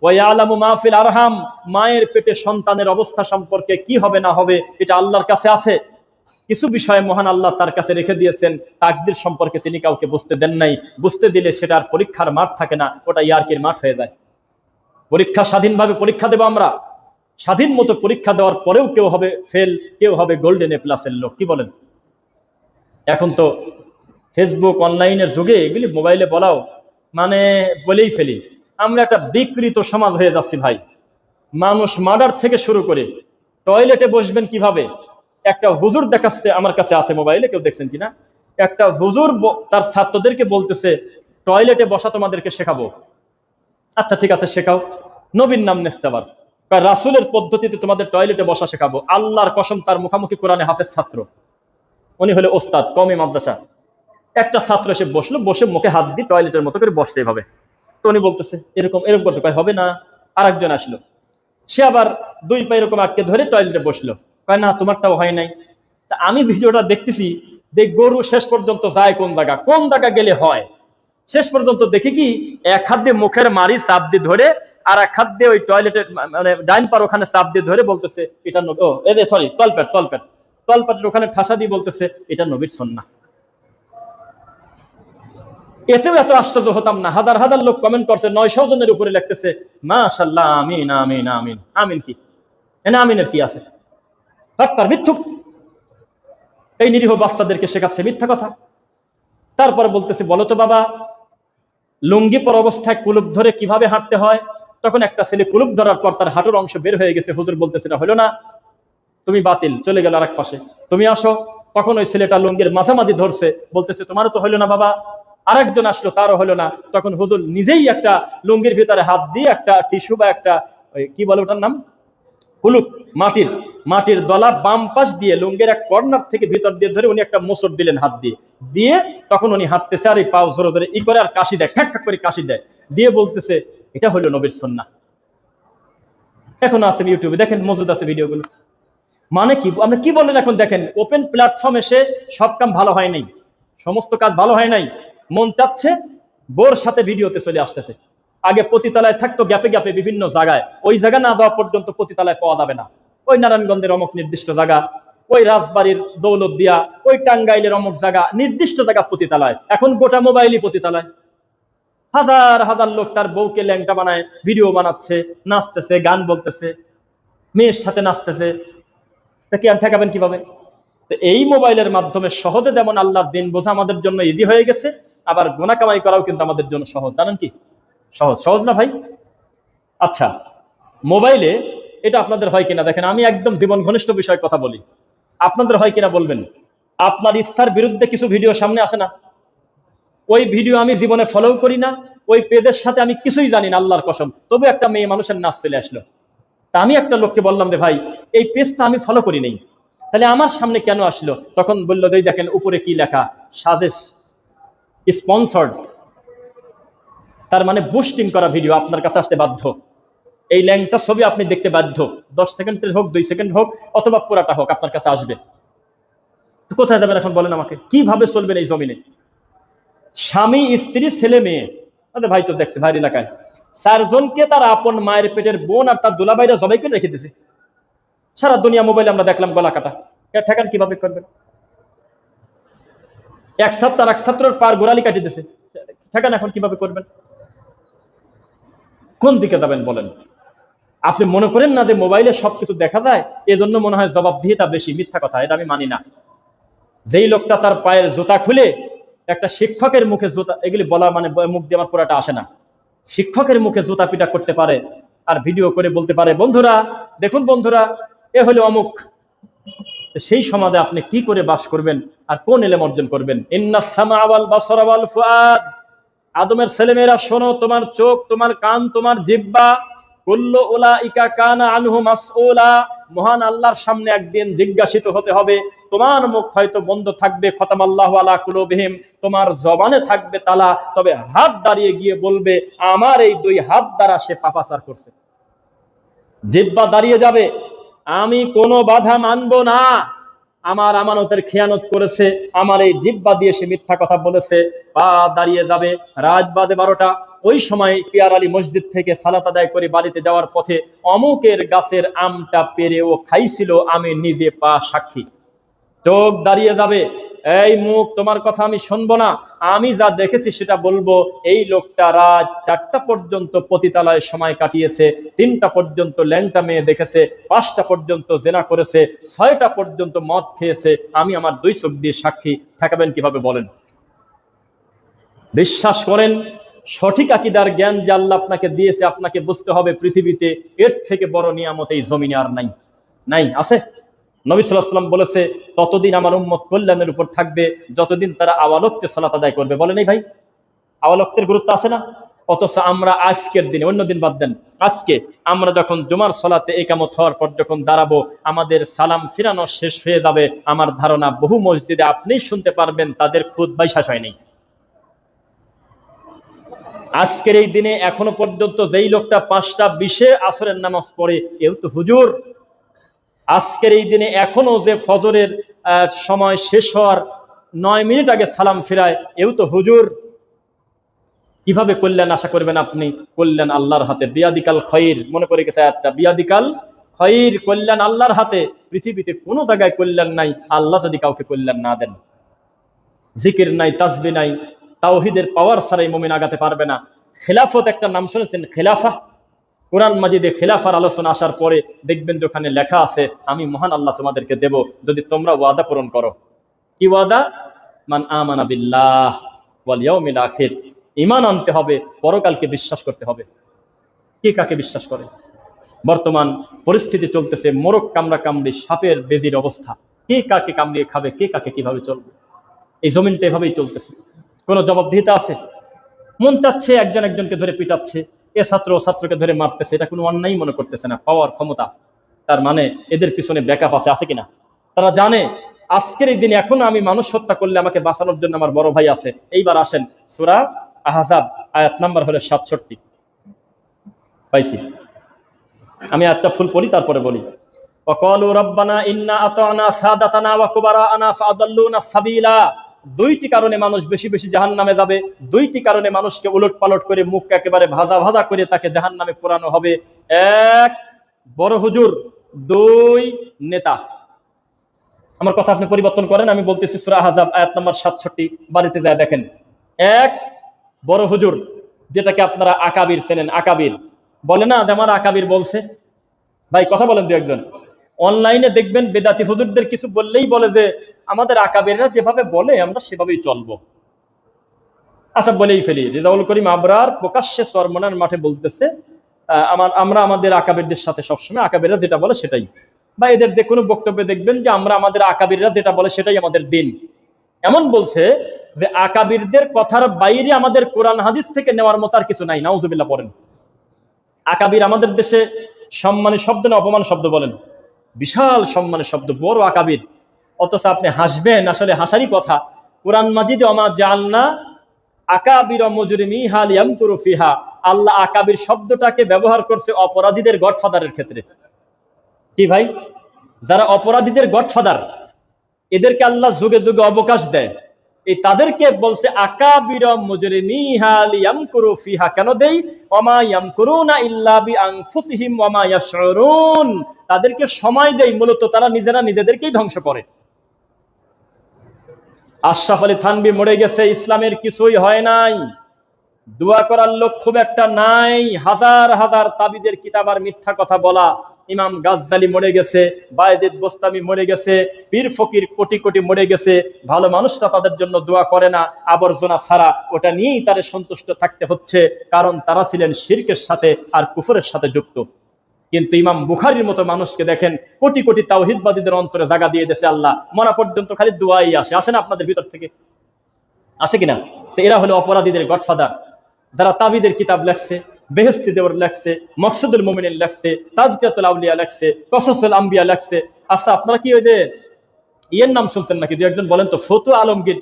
ওয়ায়ালামু মা ফিল আরহাম, মায়ের পেটে সন্তানের অবস্থা সম্পর্কে কি হবে না হবে এটা আল্লাহর কাছে আছে। কিছু বিষয়ে মহান আল্লাহ তার কাছে রেখে দিয়েছেন, তাকদীর সম্পর্কে তিনি কাউকে বুঝতে দেন নাই। বুঝতে দিলে সেটা আর পরীক্ষার মাঠ থাকে না, ওটা ইয়ারকির মাঠ হয়ে যায়। পরীক্ষা স্বাধীনভাবে পরীক্ষা দেব আমরা, স্বাধীন মতো পরীক্ষা দেওয়ার পরেও কেউ হবে ফেল, কেউ হবে গোল্ডেন এ প্লাসের লোক। কি বলেন? এখন তো ফেসবুক অনলাইনের যুগে এগুলি মোবাইলে বলাও মানে বলেই ফেলি, আমরা একটা বিকৃত সমাজ হয়ে যাচ্ছি ভাই। মানুষ মার্ডার থেকে শুরু করে টয়লেটে বসবেন কিভাবে, একটা হুজুর দেখাচ্ছে, আমার কাছে আছে মোবাইলে, কেউ দেখছেন কিনা, একটা হুজুর তার ছাত্রদেরকে বলতেছে টয়লেটে বসা তোমাদেরকে শেখাবো। আচ্ছা ঠিক আছে শেখাও, নবীর নাম নিচ্ছে আবার, রাসূলের পদ্ধতিতে তোমাদের টয়লেটে বসা শেখাবো। আল্লাহর কসম, তার মুখামুখি কোরআনে হাফেজ ছাত্র, উনি হলো ওস্তাদ কওমি মাদ্রাসা। একটা ছাত্র এসে বসলো, বসে মুখে হাত দিয়ে টয়লেটের মতো করে বসতে এভাবে। তো উনি বলতেছে এরকম এরকম করতে কয় হবে না। আরেকজন আসলো, সে আবার 2 পা এরকম আটকে ধরে টয়লেটে বসলো, কয় না তোমারটাও হয় নাই। তা আমি ভিডিওটা দেখতেছি যে গরু শেষ পর্যন্ত যায় কোন জায়গা গেলে হয়, শেষ পর্যন্ত দেখি কি এক হাত দিয়ে মুখের মারি চাপ দিয়ে ধরে, আর এক হাত দিয়ে ওই টয়লেটের মানে ডাইন পার ওখানে চাপ দিয়ে ধরে বলতেছে এটা সরি তলপেটের ওখানে ঠাসা দিয়ে বলতেছে এটা নবীর সুন্নাহ। এতেও এত আশ্চর্য হতাম না, হাজার হাজার লোক কমেন্ট করছে, 900 জনের উপরে লিখতেছে মাশাআল্লাহ আমিন আমিন আমিন। আমিন কি এনে আমিনের কি আছে? মিথ্যুক, এই নিরীহ বাচ্চাদেরকে শেখাচ্ছে মিথ্যা কথা। তারপরে বলতেছে বলো তো বাবা, লুঙ্গি পর অবস্থায় কুলুপ ধরে কিভাবে হাঁটতে হয়? তখন একটা ছেলে কুলুপ ধরার পর তার হাঁটুর অংশ বের হয়ে গেছে, হুজুর বলতেছে এটা হলো না, তুমি বাতিল, চলে গেল আরেক পাশে, তুমি আসো। তখন ওই ছেলেটা লুঙ্গির মাঝামাঝি ধরছে, বলতেছে তোমারও তো হলো না বাবা। আরেকজন আসলো, তারও হলো না। তখন হুজুর নিজেই একটা লুঙ্গির ভিতরে হাত দিয়ে একটা টিস্যু বা একটা কি বলে ওটার নাম, কুলুপ, মাটির দলা বাম পাশ দিয়ে লুঙ্গের এক কর্নার থেকে ভিতর দিয়ে ধরে উনি একটা মোচড় দিলেন হাত দিয়ে দিয়ে। তখন উনি হাঁটতেছে আর এই পাও ধরে ধরে ই করে আর কাশি দেয়, ঠ্যাক ঠ্যাক করে কাশি দেয়, দিয়ে বলতেছে এটা হলো নবীর সুন্নাহ। এখন আছে ইউটিউবে দেখেন, মজুদ আছে ভিডিওগুলো। মানে কি আপনি কি বলেন? এখন দেখেন ওপেন প্ল্যাটফর্ম এসে সব কাম ভালো হয় নাই, সমস্ত কাজ ভালো হয় নাই, মন চাচ্ছে বোর সাথে ভিডিওতে চলে আসতেছে। আগে পতিতালয় থাকতো গ্যাপে গ্যাপে বিভিন্ন জায়গায়, ওই জায়গা না যাওয়া পর্যন্ত পতিতালয় পাওয়া যাবে না। ওই নারায়ণগঞ্জের অমুক নির্দিষ্ট জায়গা, ওই রাজবাড়ির দৌলত দিয়া, ওই টাঙ্গাইলের অমুক জায়গা, নির্দিষ্ট জায়গা পতিতালয়। এখন গোটা মোবাইলই পতিতালয়। হাজার হাজার লোক তার বউকে ল্যাংটা বানায় ভিডিও বানাচ্ছে, নাচতেছে, গান বলতেছে, মেয়ের সাথে নাচতেছে। তা কি আর ঠেকাবেন কিভাবে? তো এই মোবাইলের মাধ্যমে সহজে যেমন আল্লাহর দিন বোঝা আমাদের জন্য ইজি হয়ে গেছে, আবার গুনাহ কামাই করাও কিন্তু আমাদের জন্য সহজ। জানেন কি সহজ না ভাই? আচ্ছা, মোবাইলে এটা আপনাদের হয় কিনা দেখেন, আমি একদম জীবন ঘনিষ্ঠ বিষয়ে কথা বলি, আপনাদের হয় কিনা বলবেন। আপনার ইচ্ছার বিরুদ্ধে কিছু ভিডিও সামনে আসে না? ওই ভিডিও আমি জীবনে ফলো করি না, ওই পেজের সাথে আমি কিছুই জানি না আল্লাহর কসম, তবে একটা মেয়ে মানুষের নাচ চলে আসলো। তা আমি একটা লোককে বললাম রে ভাই এই পেজটা আমি ফলো করি নাই, তাহলে আমার সামনে কেন আসলো? তখন বললো যে দেখেন উপরে কি লেখা, সাজেস্ট স্পন্সর্ড, তার মানে বুস্টিং করা ভিডিও আপনার কাছে আসতে বাধ্য। এই ল্যাংটা ছবি আপনি দেখতে বাধ্য, 10 সেকেন্ডের হোক 2 সেকেন্ড হোক অথবা পুরাটা হোক আপনার কাছে আসবে। তো কোথায় যাবেন এখন বলেন আমাকে? কিভাবে চলবেন এই জমিনে? স্বামী স্ত্রী ছেলে মেয়ে, আরে ভাই তো দেখছে ভাইয়ের এলাকায় 4 জনকে তার আপন মায়ের পেটের বোন আর তার দুলাভাইরা জবাই করে রেখে দিয়েছে। সারা দুনিয়া মোবাইলে আমরা দেখলাম গলা কাটা, ঠেকান কিভাবে করবেন? এক ছাত্রের পার গোড়ালি কাটিয়ে দিয়েছে, ঠেকান এখন কিভাবে করবেন? কোন দিকে যাবেন বলেন? আপনি মনে করেন না যে মোবাইলে সবকিছু দেখা যায়, এজন্য মনে হয় জবাবদিহিতা বেশি? মিথ্যা কথা, এটা আমি মানি না। যেই লোকটা তার পায়ের জুতা খুলে একটা শিক্ষকের মুখে জুতা, এগুলি বলা মানে মুখ দিয়ে আমার পুরাটা আসে না, শিক্ষকের মুখে জুতা পিটা করতে পারে আর ভিডিও করে বলতে পারে, বন্ধুরা দেখুন বন্ধুরা এ হলো অমুক। সেই সমাজে আপনি কি করে বাস করবেন আর কোন এলেম অর্জন করবেন? ইন্নাস সামা ওয়াল বাসারা ওয়াল ফুআদ, আদমের ছেলেমেয়েরা শোনো, তোমার চোখ, তোমার কান, তোমার জিহ্বা, কুল্লু উলাইকা কানা আনহু মাসউলা, মহান আল্লাহর সামনে একদিন জিজ্ঞাসিত হতে হবে। তোমার মুখ হয়তো বন্ধ থাকবে, খতামাল্লাহু আলা কুলুবিহিম, তোমার জবানে থাকবে তালা, তবে হাত দাঁড়িয়ে গিয়ে বলবে আমার এই দুই হাত দ্বারা সে পাপাচার করছে। জিহ্বা দাঁড়িয়ে যাবে, আমি কোনো বাধা মানব না, আমার আমানতের খেয়ানত করেছে, আমার এই জিহ্বা দিয়ে সে মিথ্যা কথা বলেছে। পা দাঁড়িয়ে যাবে, রাত বাজে 12টা, ওই সময় পিয়ার আলী মসজিদ থেকে সালাত আদায় করে বাড়িতে যাওয়ার পথে অমুকের গাছের আমটা পেরে ও খাইছিল, আমি নিজে পা সাক্ষী। চোখ দাঁড়িয়ে যাবে, এই মুখ তোমার কথা আমি শুনবো না, আমি যা দেখেছি সেটা বলবো। এই লোকটা রাত 4টা পর্যন্ত পতিতালয়ে সময় কাটিয়েছে, 3টা পর্যন্ত ল্যাংটা মেয়ে দেখেছে, 5টা পর্যন্ত জেনা করেছে, 6টা পর্যন্ত মদ খেয়েছে, আমি আমার 2 চোখ দিয়ে সাক্ষী। ঠেকাবেন কিভাবে বলেন? বিশ্বাস করেন, সঠিক আকীদার জ্ঞান যে আল্লাহ আপনাকে দিয়েছে, আপনাকে বুঝতে হবে পৃথিবীতে এর থেকে বড় নিয়ামত এই জমিনে আর নাই। নাই? আছে? নবী সাল্লাল্লাহু আলাইহি ওয়াসাল্লাম বলেছে ততদিন আমার উম্মত কল্যাণের উপর থাকবে যতদিন তারা আওয়ালক্তে সালাত আদায় করবে। বলে নাই ভাই? আওয়ালক্তের গুরুত্ব আছে না? অথচ আমরা আজকের দিনে, অন্য দিন বাদ দেন, আজকে আমরা যখন জুমার সালাতে ইকামত হওয়ার পর যখন দাঁড়াবো, আমাদের সালাম ফিরানো শেষ হয়ে যাবে। আমার ধারণা বহু মসজিদে আপনি শুনতে পারবেন তাদের খুতবাই শেষ হয়নি। আজকের এই দিনে এখনো পর্যন্ত যেই লোকটা 5টা 20-এ আসরের নামাজ পড়ে, এও তো হুজুর। আজকের এই দিনে এখনো যে ফজরের সময় শেষ হওয়ার 9 মিনিট আগে সালাম ফিরায়, এও তো হুজুর। কিভাবে কল্যাণ আশা করবেন আপনি? কল্যাণ আল্লাহর হাতে। বিয়াদিকাল খৈর, মনে করে গেছে আয়াতটা, বিয়াদিকাল খৈর, কল্যাণ আল্লাহর হাতে। পৃথিবীতে কোনো জায়গায় কল্যাণ নাই আল্লাহ যদি কাউকে কল্যাণ না দেন। জিকির নাই, তাসবিহ নাই, তাওহীদের পাওয়ার ছাড়াই মুমিন আগাতে পারবে না। খেলাফত একটা নাম শুনেছেন? খেলাফা, কোরআন মাজিদে খেলাফার আলোচনা আসার পরে দেখবেন যে ওখানে লেখা আছে আমি মহান আল্লাহ তোমাদেরকে দেব যদি তোমরা ওয়াদা পূরণ করো। কি ওয়াদা? মান আমানা বিল্লাহ ওয়াল ইয়াউমিল আখির, ঈমান আনতে হবে, পরকালকে বিশ্বাস করতে হবে। কে কাকে বিশ্বাস করে? বর্তমান পরিস্থিতি চলতেছে মোরগ কামড়া কামড়ি সাপের বেজির অবস্থা। কে কাকে কামড়িয়ে খাবে, কে কাকে কিভাবে চলবে? এই জমিনটা এভাবেই চলতেছে, কোনো জবাবদিহিতা আছে? মন চাচ্ছে একজন একজনকে ধরে পিটাচ্ছে, এ ছাত্র ও ছাত্রকে ধরে মারতেছে, এটা কোনো অন্যায় মনে করতেছে না, পাওয়ার ক্ষমতা। তার মানে এদের পিছনে ব্যাকআপ আছে কিনা? তারা জানে আজকের এই দিনে এখন আমি মানুষ হত্যা করলে আমাকে বাঁচানোর জন্য আমার বড় ভাই আছে। এইবার আসেন সূরা আহজাব, আয়াত নাম্বার হলো 67। পাইছি? আমি আয়াতটা ফুল পড়ি তারপরে বলি। ওয়াকালু রাব্বানা ইন্না আতানা সাদাতানা ওয়া কুবারানা ফাআদাল্লুনা সাবিলা। 2টি কারণে মানুষ বেশি বেশি জাহান্নামে যাবে। 2টি কারণে মানুষকে উলট পালট করে মুখ একেবারে ভাজা ভাজা করে তাকে জাহান্নামে পোড়ানো হবে। 1 বড় হুজুর, 2 নেতা। আমার কথা আপনি পরিবর্তন করেন, আমি বলতেছি সূরা আহজাব আয়াত নাম্বার 67, বাড়িতে যায় দেখেন। 1 বড় হুজুর, যেটাকে আপনারা আকাবির চেনেন। আকাবির বলে না যে আমার আকাবির বলছে। ভাই কথা বলেন দু একজন। অনলাইনে দেখবেন বেদাতি হুজুরদের কিছু বললেই বলে যে আমাদের আকাবিররা যেভাবে বলে আমরা সেভাবেই চলবো। আচ্ছা বলেই ফেলি, রেজাউল করিম আবরার প্রকাশ্যে চরমনার মাঠে বলতেছে আমরা আমাদের আকাবিরদের সাথে সবসময় আকাবিররা যেটা বলে সেটাই, বা এদের যে কোনো বক্তব্যে দেখবেন যে আমরা আমাদের আকাবিররা যেটা বলে সেটাই আমাদের দিন। এমন বলছে যে আকাবিরদের কথার বাইরে আমাদের কোরআন হাদিস থেকে নেওয়ার মতো আর কিছু নাই। নাউজুবিল্লাহ পড়েন। আকাবির আমাদের দেশে সম্মানী শব্দ না অপমান শব্দ বলেন? বিশাল সম্মানের শব্দ, বড় আকাবির। অথচ আপনি হাসবেন, আসলে হাসারই কথা। কোরআন মাজিদে ওমা জাআলনা আকাবির মুজরিমিহা লিয়ামকুরু ফিহা, আল্লাহ আকাবির শব্দটাকে ব্যবহার করছে অপরাধীদের গডফাদারের ক্ষেত্রে। কি ভাই? যারা অপরাধীদের গডফাদার, এদেরকে আল্লাহ যুগে যুগে অবকাশ দেয়, এই তাদেরকে বলছে আকাবির মুজরিমিহা লিয়ামকুরু ফিহা। কেন দেই? ওমা ইয়ামকুরুনা ইল্লা বিআনফুসিহিম ওমা ইয়াশউরুন, তাদেরকে সময় দেই মূলত তারা নিজেরা নিজেদেরকেই ধ্বংস করে। আশরাফ আলী থানভী মরে গেছে, ইসলামের কিছুই হয় নাই। দোয়া করার লোক খুব একটা নাই, হাজার হাজার তাবিদের কিতাব আর মিথ্যা কথা বলা। ইমাম গাজ্জালি মরে গেছে, বায়েজিদ বোস্তামি মরে গেছে, পীর ফকির কোটি কোটি মরে গেছে, ভালো মানুষরা তাদের জন্য দোয়া করে না, আবর্জনা ছাড়া ওটা নিয়েই তাদের সন্তুষ্ট থাকতে হচ্ছে, কারণ তারা ছিলেন শিরকের সাথে আর কুফরের সাথে যুক্ত। কিন্তু ইমাম বুখারীর মতো মানুষকে দেখেন, কোটি কোটি তাওহীদবাদীদের অন্তরে জায়গা দিয়ে দিয়েছে আল্লাহ, মরা পর্যন্ত খালি দোয়াই আসে না আপনাদের ভিতর থেকে? আসে কিনা? তো এরা হলো অপরাধীদের গডফাদার, যারা তাবিদের কিতাব লেখছে, বেহেশতি দেওয়ার লেখছে, মকসুদুল মুমিনিন লেখছে, তাজকিয়াতুল আউলিয়া লেখছে, কসসুল আম্বিয়া লেখছে। আচ্ছা, আপনারা কি ওই যে ইয়ের নাম শুনছেন নাকি? দু একজন বলেন তো, ফতুয়া আলমগীর।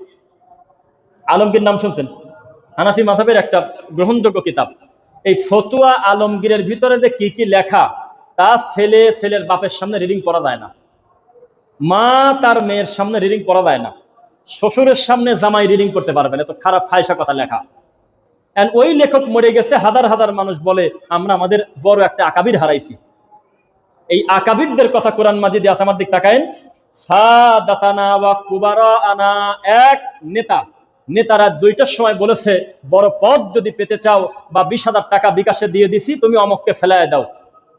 আলমগীর নাম শুনছেন? হানাফি মাযহাবের একটা গ্রহণযোগ্য কিতাব। এই ফতুয়া আলমগীরের ভিতরে যে কি কি লেখা, তা ছেলের বাপের সামনে রিডিং করা যায় না, মা তার মেয়ের সামনে রিডিং করা যায় না, শ্বশুরের সামনে জামাই রিডিং করতে পারবে না, এত খারাপ ফায়সা কথা লেখা। ওই লেখক মরে গেছে, হাজার হাজার মানুষ বলে আমরা আমাদের বড় একটা আকাবির হারাইছি। এই আকাবিরদের কথা কোরআন মাজিদে আছে, আমার দিক তাকায়েন। সাদাতানা ওয়া কুবারানা, এক নেতারা দুইটার সময় বলেছে, বড় পদ যদি পেতে চাও বা 20,000 টাকা বিকাশে দিয়ে দিছি, তুমি অমককে ফেলায় দাও।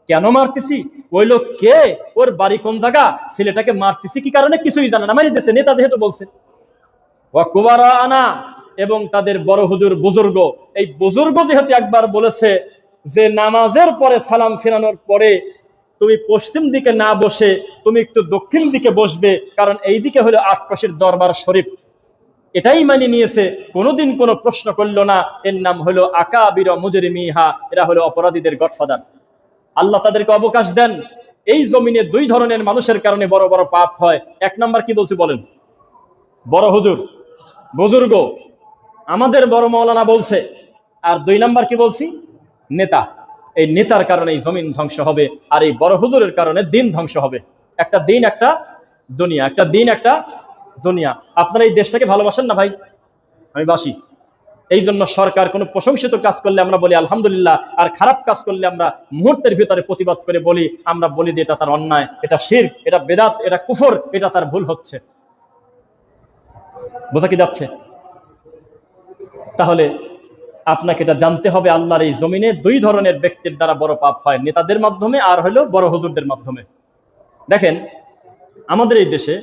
কেন মারতেছি? ওই লোক কে, ওর বাড়ি কোন জায়গা, ছেলেটাকে মারতেছি কি কারণে, কিছুই জানে না, মারি দিয়েছে, নেতা যেহেতু বলছে। ওয়া কুবারানা, এবং তাদের বড় হুজুর বুজুর্গ, এই বুজুর্গ যেহেতু একবার বলেছে যে নামাজের পরে সালাম ফেরানোর পরে তুমি পশ্চিম দিকে না বসে তুমি একটু দক্ষিণ দিকে বসবে, কারণ এই দিকে হলো আটপাশের দরবার শরীফ, এটাই মানিয়ে নিয়েছে, কোনোদিন কোনো প্রশ্ন করলো না। এর নাম হলো আকাবির মুজরিমিহা, এরা হলো অপরাধীদের গডফাদার। আল্লাহ তাদেরকে অবকাশ দেন। এই জমিনে দুই ধরনের মানুষের কারণে বড় বড় পাপ হয়। এক নাম্বার কি বলছি বলেন? বড় হুজুর, বুজুর্গ, আমাদের বড় মাওলানা বলছে। আর দুই নাম্বার কি বলছি? নেতা। এই নেতার কারণে এই জমিন ধ্বংস হবে, আর এই বড় হুজুরের কারণে দিন ধ্বংস হবে। একটা দিন একটা দুনিয়া, একটা দিন একটা দুনিয়া। আপনারা এই দেশটাকে ভালোবাসেন না ভাই? আমি বাসি। এই জন্য সরকার কোনো প্রশংসিত কাজ করলে আমরা বলি আলহামদুলিল্লাহ, আর খারাপ কাজ করলে আমরা মুহূর্তের ভিতরে প্রতিবাদ করে বলি, আমরা বলি যে এটা তার অন্যায়, এটা শিরক, এটা বেদাত, এটা কুফর, এটা তার ভুল হচ্ছে। বোঝা কি যাচ্ছে? তাহলে আপনাকে এটা জানতে হবে, আল্লাহর এই জমিনে দুই ধরনের ব্যক্তির দ্বারা বড় পাপ হয়, নেতাদের মাধ্যমে আর হলো বড় হুজুরদের মাধ্যমে। দেখেন আমাদের এই দেশে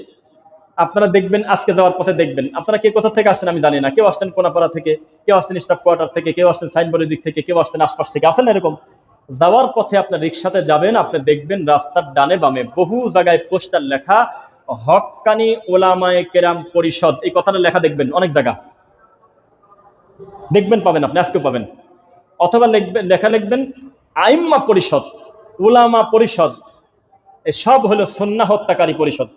আপনারা দেখবেন, আজকে যাওয়ার পথে দেখবেন, আপনারা কে কোথা থেকে আসছেন আমি জানি না, কেউ আসছেন কোনাপাড়া থেকে, কেউ আসছেন স্টাফ কোয়ার্টার থেকে, কেউ আসছেন সাইনবোর্ডের দিক থেকে, কেউ আসছেন আশপাশ থেকে, আসেন এরকম। যাওয়ার পথে আপনার রিক্সাতে যাবেন, আপনি দেখবেন রাস্তার ডানে বামে বহু জায়গায় পোস্টার লেখা, হক্কানি ওলামায়ে কেরাম পরিষদ, এই কথাটা লেখা দেখবেন অনেক জায়গা, দেখবেন, পাবেন, আপনি আজকেও পাবেন। অথবা লেখা লিখবেন আইম্মা পরিষদ, উলামা পরিষদ, এসব হলো সুন্নাহ হত্যাকারী পরিষদ।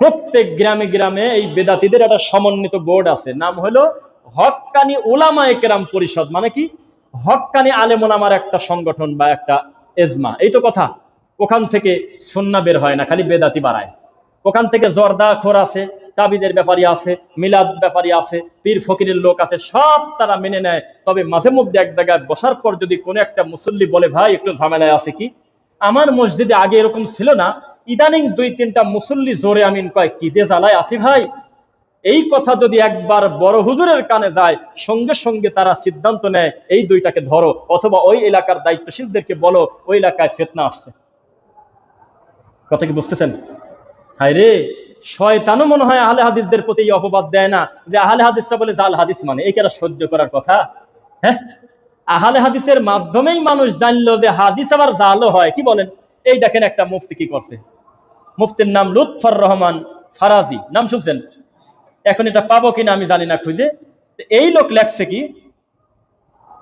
প্রত্যেক গ্রামে গ্রামে এই বেদাতীদের একটা সমন্বিত বোর্ড আছে, নাম হলো হক্কানি উলামায়ে কেরাম পরিষদ। মানে কি? হক্কানি আলেম ওলামার একটা সংগঠন বা একটা এজমা, এই তো কথা। ওখান থেকে সুন্নাহ বের হয় না, খালি বেদাতি বাড়ায়। ওখান থেকে জর্দা খোর আছে, তাবিদের ব্যাপারী আছে, মিলাদ ব্যাপারী আছে, পীর ফকিরের লোক আছে, সব তারা মেনে নেয়। তবে মাঝে মধ্যে এক জায়গায় বসার পর যদি কোনো একটা মুসল্লি বলে, ভাই একটু ঝামেলায় আছে কি, আমার মসজিদে আগে এরকম ছিল না, ইদানিং 2-3টা মুসল্লি জোরে আমিন কয়, কি যে জ্বালায় আসি ভাই, এই কথা যদি একবার বড় হুজুরের কানে যায়, সঙ্গে সঙ্গে তারা সিদ্ধান্ত নেয় এই দুইটাকে ধরো, অথবা ওই এলাকার দায়িত্বশীলদেরকে বলো ওই এলাকায় ফিতনা আসছে। কথা কি বুঝতেছেন? হায় রে, শয়তানও মনে হয় আহলে হাদিসদের প্রতি এই অপবাদ দেয় না, যে আহলে হাদিসটা বলে জাল হাদিস, মানে এই কেন সহ্য করার কথা? হ্যাঁ, আহলে হাদিসের মাধ্যমেই মানুষ জানলো যে হাদিস আবার জালও হয়। কি বলেন? এই দেখেন একটা মুফতি কি করছে, মুফতির নাম লুৎফর রহমান ফারাজি, নাম শুনছেন? এখন এটা পাবো কিনা আমি জানি না খুঁজে। এই লোক লেখছে কি,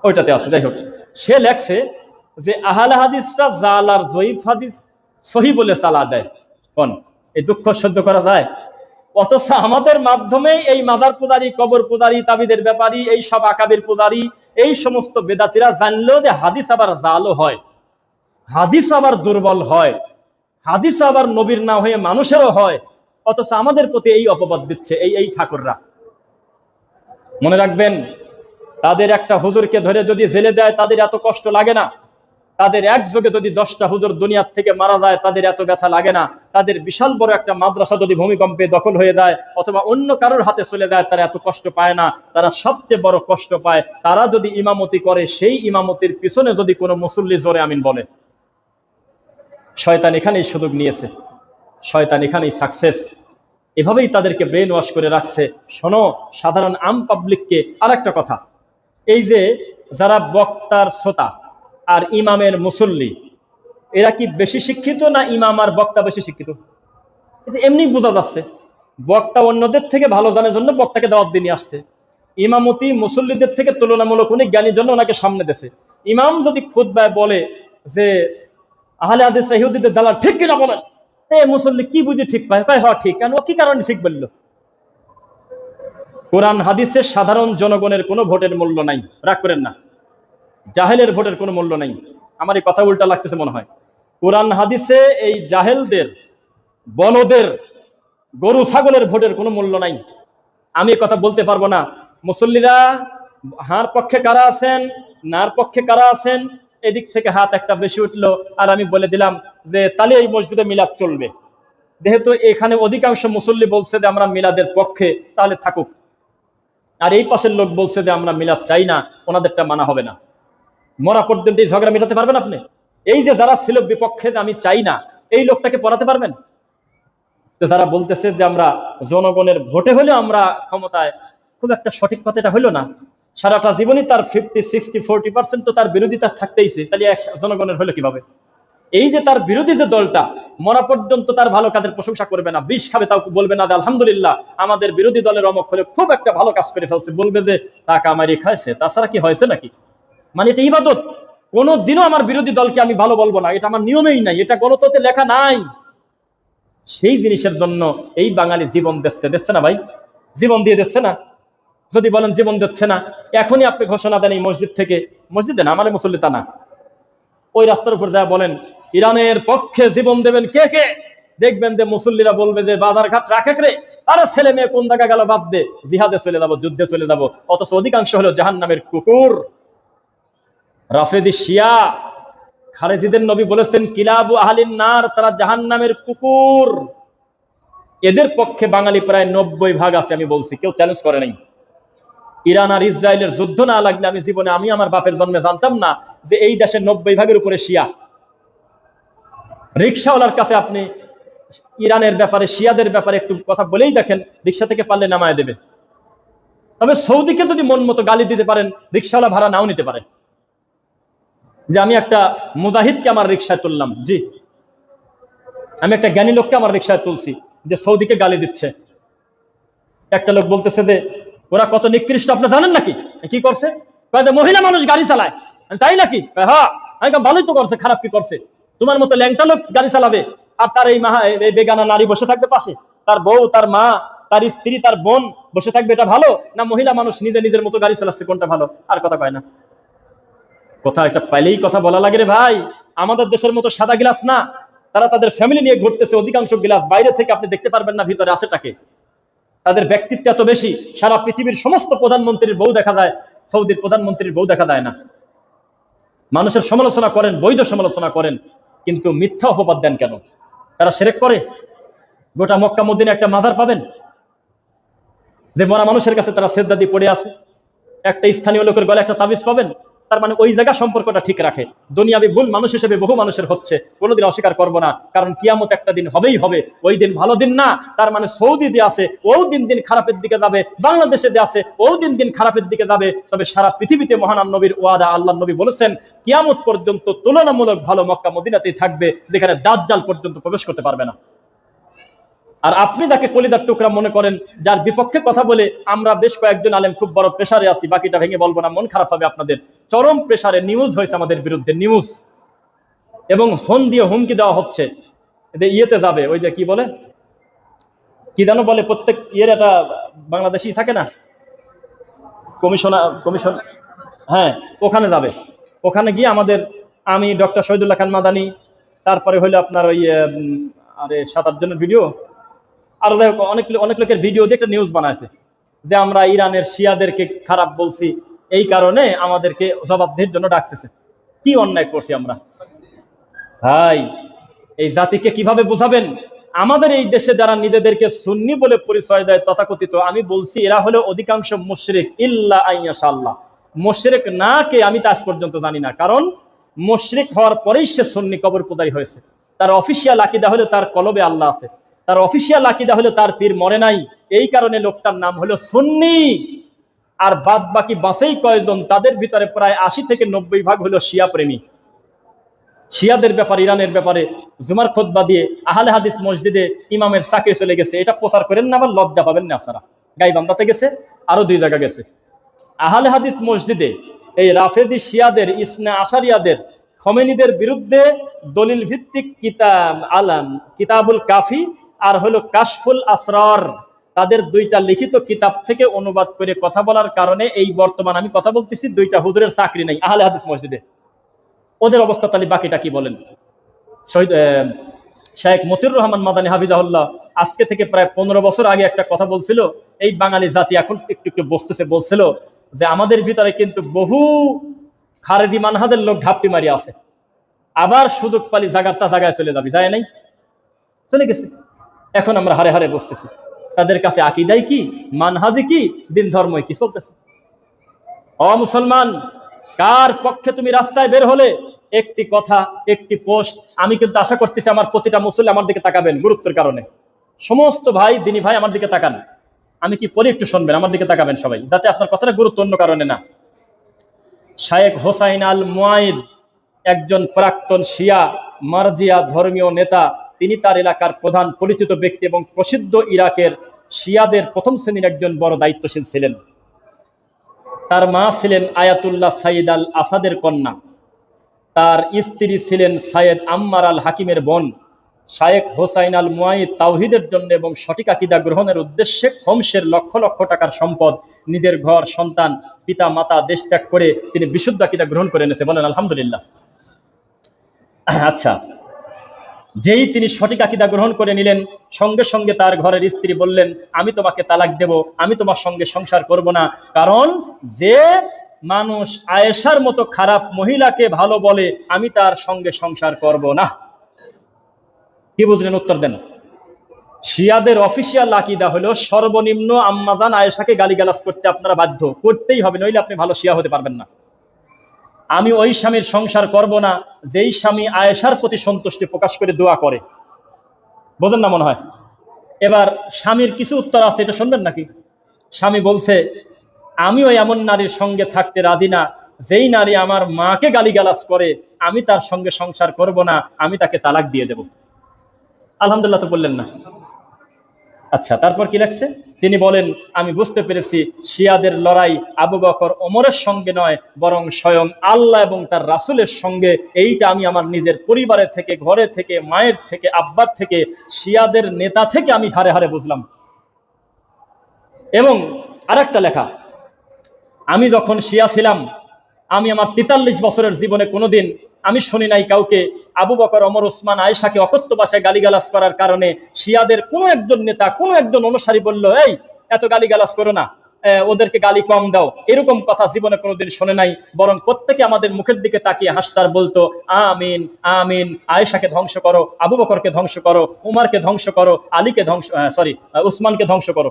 ওইটাতে আছে, যাই হোক, সে লেখছে যে আহলে হাদিসরা জাল আর জয়ীফ হাদিস সহি বলে চালা দেয়। কোন এই দুঃখ সহ্য করা যায়? অথচ আমাদের মাধ্যমে এই মাজার পূজারি, কবর পূজারি, তাবিদের ব্যাপারী, এই সব আকাবির পূজারি, এই সমস্ত বেদাতিরা জানলেও যে হাদিস আবার জালও হয়, হাদিস আবার দুর্বল হয়, হাদিস আবার নবীর না হয়ে মানুষেরও হয়, অথচ আমাদের প্রতি এই অপবাদ দিচ্ছে এই ঠাকুররা। মনে রাখবেন, তাদের একটা হুজুরকে ধরে যদি জেলে দেয় তাদের এত কষ্ট লাগে না, তাদের একযোগে যদি 10টা হুজুর দুনিয়ার থেকে মারা যায় তাদের এত ব্যথা লাগে না, তাদের বিশাল বড় একটা মাদ্রাসা যদি ভূমিকম্পে দখল হয়ে যায় অথবা অন্য কারোর হাতে চলে যায় তারা এত কষ্ট পায় না। তারা সবচেয়ে বড় কষ্ট পায় তারা যদি ইমামতি করে, সেই ইমামতির পিছনে যদি কোনো মুসল্লি জোরে আমিন বলে। শয়তান এখানেই সুযোগ নিয়েছে, শয়তান এখানেই সাকসেস। এভাবেই তাদেরকে ব্রেন ওয়াশ করে রাখছে। শোনো সাধারণ আম পাবলিককে আর একটা কথা, এই যে যারা বক্তার শ্রোতা আর ইমামের মুসল্লি, এরা কি বেশি শিক্ষিত না ইমাম আর বক্তা বেশি শিক্ষিত? এমনি বোঝা যাচ্ছে। বক্তা অন্যদের থেকে ভালো জানার জন্য বক্তাকে দাওয়াত দিয়ে নিয়ে আসছে। ইমামতি মুসল্লিদের থেকে তুলনামূলক উনি জ্ঞানীর জন্য ওনাকে সামনে দিয়েছে। ইমাম যদি খুতবায় বলে যে আহলে হাদিস ইহুদিদের দালাল, ঠিক কিনা বলেন, মুসল্লি কি বুঝি ঠিক পায়? হ্যাঁ ঠিক। কেন? কি কারণে ঠিক বললো? কোরআন হাদিসের সাধারণ জনগণের কোনো ভোটের মূল্য নাই। রাগ করেন না, জাহেলের ভোটের কোনো মূল্য নাই। আমার এই কথা উল্টা লাগতেছে মনে হয়। কোরআন হাদিসে এই জাহেলদের, বলদের, গরু ছাগলের ভোটের কোনো মূল্য নাই। আমি এই কথা বলতে পারবো না। মুসল্লিরা হার পক্ষে কারা আছেন, নার পক্ষে কারা আছেন, এদিক থেকে হাত একটা বেশি উঠলো আর আমি বলে দিলাম যে তাহলে এই মসজিদে মিলাদ চলবে। যেহেতু এখানে অধিকাংশ মুসল্লি বলছে যে আমরা মিলাদের পক্ষে, তাহলে থাকুক। আর এই পাশের লোক বলছে যে আমরা মিলাদ চাই না, ওনাদেরটা মানা হবে না। মরা পর্যন্ত এই ঝগড়া মিটাতে পারবেন আপনি? এই যে যারা ছিল বিপক্ষে আমি চাই না, এই লোকটাকে পড়াতে পারবেন? তো যারা বলতেছে যে আমরা জনগণের ভোটে হলে আমরা ক্ষমতায়, খুব একটা সঠিক কথা এটা হলো না। সারাটা জীবনই তার 50, 60, 40% তো তার বিরোধিতা থাকতেইছে, তাহলে জনগণের হলো কিভাবে? এই যে তার বিরোধী যে দলটা মরা পর্যন্ত তার ভালো কাজের প্রশংসা করবে না, বিষ খাবে তাও বলবে না আলহামদুলিল্লাহ আমাদের বিরোধী দলের অমক হলে খুব একটা ভালো কাজ করে ফেলছে, বলবে যে টাকা মারি খাইছে, তাছাড়া কি হয়েছে নাকি? মানে এটা ইবাদত। কোনোদিনও আমার বিরোধী দলকে আমি ভালো বলবো না, এটা আমার নিয়মেই নাই, এটা গণতন্ত্রে লেখা নাই। সেই জিনিসের জন্য এই বাঙালি জীবন দিচ্ছে না ভাই? জীবন দিয়ে দিচ্ছে না? যদি বলেন জীবন দিচ্ছে না, এখনই আপনি ঘোষণা দেন এই মসজিদ থেকে, মসজিদে না মানে মুসল্লি তা না, ওই রাস্তার উপর যা বলেন ইরানের পক্ষে জীবন দেবেন কে কে, দেখবেন যে মুসল্লিরা বলবে যে বাজার ঘাট রাখে রে, আরে ছেলে মেয়ে কোন জায়গা গেল বাদ দে, জিহাদে চলে যাবো, যুদ্ধে চলে যাবো। অথচ অধিকাংশ হলো জাহান্নামের কুকুর, রাফেদি শিয়া। খারেজিদের নবী বলেছেন কিলাবু আহলিন নার, তারা জাহান্নামের কুকুর। এদের পক্ষে বাঙালি প্রায় 90% আছে, আমি বলছি, কেউ চ্যালেঞ্জ করে নাই। ইরান আর ইসরায়েলের যুদ্ধ না লাগলে আমি জীবনে, আমি আমার বাপের জন্মে জানতাম না যে এই দেশের 90% উপরে শিয়া। রিক্সাওয়ালার কাছে আপনি ইরানের ব্যাপারে, শিয়াদের ব্যাপারে একটু কথা বলেই দেখেন, রিক্সা থেকে পারলে নামায় দেবে। তবে সৌদিকে যদি মন মতো গালি দিতে পারেন, রিক্সাওয়ালা ভাড়া নাও নিতে পারে। যে আমি একটা মুজাহিদকে আমার রিক্সায় তুললাম, জি আমি একটা জ্ঞানী লোককে আমার রিক্সায় তুলছি, যে সৌদিকে গালি দিচ্ছে। একটা লোক বলতেছে যে ওরা কত নিকৃষ্ট আপনি জানেন নাকি? কি করছে? মহিলা মানুষ গাড়ি চালায়, তাই নাকি? হ্যাঁ ভালোই তো করছে, খারাপ কি করছে? তোমার মতো ল্যাংটা লোক গাড়ি চালাবে আর তার এই বেগানা নারী বসে থাকবে পাশে, তার বউ, তার মা, তার স্ত্রী, তার বোন বসে থাকবে, এটা ভালো? না মহিলা মানুষ নিজে নিজের মতো গাড়ি চালাচ্ছে, কোনটা ভালো? আর কথা কয় না। কথা একটা পাইলেই কথা বলা লাগে রে ভাই। আমাদের দেশের মতো সাদা গ্লাস না, তারা তাদের ফ্যামিলি নিয়ে ঘুরতেছে, অধিকাংশ গ্লাস বাইরে থেকে আপনি দেখতে পারবেন না ভিতরে আছেটাকে। তাদের ব্যক্তিত্ব এত বেশি, সারা পৃথিবীর সমস্ত প্রধানমন্ত্রীর বউ দেখা যায়, সৌদির প্রধানমন্ত্রীর বউ দেখা যায় না। মানুষের সমালোচনা করেন, বৈধ সমালোচনা করেন, কিন্তু মিথ্যা অপবাদ দেন কেন? তারা শিরক করে। গোটা মক্কা মদিনে একটা মাজার পাবেন যে মরা মানুষের কাছে তারা সেজদা দিয়ে পড়ে আছে, একটা স্থানীয় লোকের গলায় একটা তাবিজ পাবেন, তার মানে ওই জায়গা সম্পর্কটা ঠিক রাখে। দুনিয়াবি ভুল মানুষ হিসেবে বহু মানুষের হচ্ছে, কোনোদিন অস্বীকার করবো না, কারণ কিয়ামত একটা দিন হবেই হবে। ওই দিন ভালো দিন না, তার মানে সৌদি দিয়ে আছে ও দিন দিন খারাপের দিকে যাবে, বাংলাদেশে দিয়ে আছে ও দিন দিন খারাপের দিকে যাবে। তবে সারা পৃথিবীতে মহান নবীর ওয়াদা, আল্লাহ নবী বলেছেন কিয়ামত পর্যন্ত তুলনামূলক ভালো মক্কা মদিনাতেই থাকবে, যেখানে দাজ্জাল পর্যন্ত প্রবেশ করতে পারবে না। আর আপনি যাকে কলিজার টুকরা মনে করেন, যার বিপক্ষে কথা বলে আমরা বেশ কয়েকজন আলেম খুব বড় প্রেসারে আছি, বাকিটা ভেঙে বলবো না, মন খারাপ হবে আপনাদের। চরম প্রেসারে নিউজ হয়েছে আমাদের বিরুদ্ধে, নিউজ, এবং ফোন দিয়ে হুমকি দেওয়া হচ্ছে ইয়েতে যাবে, ওই যে কি বলে, কি জানো বলে, প্রত্যেক ইয়ের একটা বাংলাদেশি থাকে না, কমিশন, হ্যাঁ ওখানে যাবে। ওখানে গিয়ে আমাদের, আমি ডক্টর শহীদুল্লাহ খান মাদানী, তারপরে হইলো আপনার ওই আরে 7-8 জনের ভিডিও, আর অনেক লোকের ভিডিও দিয়ে একটা নিউজ বানাইছে যে আমরা ইরানের শিয়াদেরকে খারাপ বলছি, এই কারণে আমাদেরকে জবাবদিহির জন্য ডাকতেছে। কি অন্যায় করছি আমরা? ভাই এই জাতিকে কিভাবে বোঝাবেন? আমাদের এই দেশে যারা নিজেদেরকে সুন্নি বলে পরিচয় দেয় তথাকথিত, আমি বলছি এরা হলো অধিকাংশ মুশরিক, ইল্লা আইয়াশাল্লাহ। মুশরিক না কে আমি তা আজ পর্যন্ত জানি না, কারণ মুশরিক হওয়ার পরেই সে সুন্নি কবর পূজারী হয়েছে। তার অফিসিয়াল আকীদা হলো তার কলবে আল্লাহ আছে, তার অফিসিয়াল আকীদা হলো তার পীর মরে নাই, এই কারণে লোকটার নাম হলো সুন্নি। আর বাদ বাকি বাসেই কয়জন, তাদের ভিতরে প্রায় 80 থেকে 90 ভাগ হলো শিয়া প্রেমী। শিয়াদের ব্যাপারে, ইরানের ব্যাপারে জুমার খুতবা দিয়ে আহলে হাদিস মসজিদে ইমামের সাকে চলে গেছে, এটা প্রচার করেন না, আবার লজ্জা পাবেন না আপনারা। গাইবান্ধাতে গেছে, আরো 2 জায়গা গেছে। আহলে হাদিস মসজিদে এই রাফেদি শিয়াদের, ইসনা আশারিয়াদের, খমেনীদের বিরুদ্ধে দলিল ভিত্তিক কিতাব আলাম, কিতাবুল কাফি আর হলো কাশফুল আসরার, তাদের 2টা লিখিত কিতাব থেকে অনুবাদ করে কথা বলার কারণে এই বর্তমান আমি কথা বলতেছি 2টা হুজুরের চাকরি নেই আহলে হাদিস মসজিদে। ওদের অবস্থা তাহলে বাকিটা কি বলেন? শহীদ শেখ মতিউর রহমান মাদানী হাফিজাহুল্লাহ আজকে থেকে প্রায় 15 বছর আগে একটা কথা বলছিল, এই বাঙালি জাতি এখন একটু একটু বসতেছে, বলছিল যে আমাদের ভিতরে কিন্তু বহু খারেদি মানহাজের লোক ঢাপটি মারি আছে, আবার সুযোগ পালি জায়গাটা জায়গায় চলে যাবি, যায় নাই, চলে গেছে। এখন আমরা হারে হারে বসতেছি, তাদের কাছে আকীদাই কি, মানহাজি কি, দিন ধর্মই কি চলতেছে। ও মুসলমান, কার পক্ষে তুমি রাস্তায় বের হলে একটি কথা, একটি পোস্ট, আমি কিন্তু আশা করতেছি আমার প্রতিটা মুসল্লি আমার দিকে তাকাবেন গুরুত্বের কারণে। সমস্ত ভাই, দিনী ভাই আমার দিকে তাকান, আমি কি পরে একটু শুনবেন, আমার দিকে তাকাবেন সবাই, যাতে আপনার কথাটা গুরুত্ব অন্য কারণে না। শায়েখ হোসাইন আল মুয়াইদ একজন প্রাক্তন শিয়া মারজিয়া ধর্মীয় নেতা, তিনি তার এলাকার প্রধান পরিচিত ব্যক্তি এবং প্রসিদ্ধ ইরাকের শিয়াদের প্রথম শ্রেণীর একজন বড় দায়িত্বশীল ছিলেন। তার মা ছিলেন আয়াতুল্লাহ সাইদ আল আসাদের কন্যা, তার স্ত্রী ছিলেন সাইয়েদ আম্মার আল হাকিমের বোন। শায়েখ হোসাইন আল মুয়াইদ তাওহীদের জন্য এবং সঠিক আকীদা গ্রহণের উদ্দেশ্যে হোমসের লক্ষ লক্ষ টাকার সম্পদ, নিজের ঘর, সন্তান, পিতা মাতা, দেশ ত্যাগ করে তিনি বিশুদ্ধ আকীদা গ্রহণ করে এনেছে, বলেন আলহামদুলিল্লাহ। আচ্ছা, যেই তিনি সঠিক আকীদা গ্রহণ করে নিলেন, সঙ্গে সঙ্গে তার ঘরের স্ত্রী বললেন, আমি তোমাকে তালাক দেব, আমি তোমার সঙ্গে সংসার করব না, কারণ যে মানুষ আয়েশার মতো খারাপ মহিলাকে ভালো বলে আমি তার সঙ্গে সংসার করব না। কি বুঝলেন? উত্তর দেন। শিয়াদের অফিসিয়াল আকীদা হলো সর্বনিম্ন আম্মাজান আয়েশাকে গালিগালাজ করতে আপনারা বাধ্য, করতেই হবে, নইলে আপনি ভালো শিয়া হতে পারবেন না। আমি ওই স্বামীর সংসার করব না যেই স্বামী আয়েশার প্রতি সন্তুষ্টি প্রকাশ করে দোয়া করে। বোঝেন না মনে হয়? এবার স্বামীর কিছু উত্তর আছে, এটা শুনবেন নাকি? স্বামী বলছে, আমিও এমন নারীর সঙ্গে থাকতে রাজি না যেই নারী আমার মাকে গালিগালাজ করে, আমি তার সঙ্গে সংসার করব না, আমি তাকে তালাক দিয়ে দেব। আলহামদুলিল্লাহ তো বললেন না? আচ্ছা, তারপর কি লাগছে? তিনি বলেন, আমি বুঝতে পেরেছি শিয়াদের লড়াই আবু বকর ওমরের সঙ্গে নয়, বরং স্বয়ং আল্লাহ এবং তার রাসূলের সঙ্গে। এইটা আমি আমার নিজের পরিবারের থেকে, ঘরে থেকে, মায়ের থেকে, আব্বার থেকে, শিয়াদের নেতা থেকে আমি হারে হারে বুঝলাম। এবং আরেকটা লেখা, আমি যখন শিয়া ছিলাম, আমি আমার 43 বছরের জীবনে কোনোদিন আমি শুনি নাই কাউকে আবু বকর, ওমর, ওসমান, আয়েশাকে অকথ্য ভাষায় গালিগালাজ করার কারণে শিয়াদের কোনো একজন নেতা, কোনো একজন অনুসারী বলল, এই এত গালিগালাজ করো না, ওদেরকে গালি কম দাও, এরকম কথা জীবনে কোনোদিন শুনে নাই। বরং প্রত্যেকে আমাদের মুখের দিকে তাকিয়ে হাসতার, বলতো আমিন আমিন, আয়েশাকে ধ্বংস করো, আবু বকরকে ধ্বংস করো, উমারকে ধ্বংস করো, আলীকে ধ্বংস, উসমানকে ধ্বংস করো।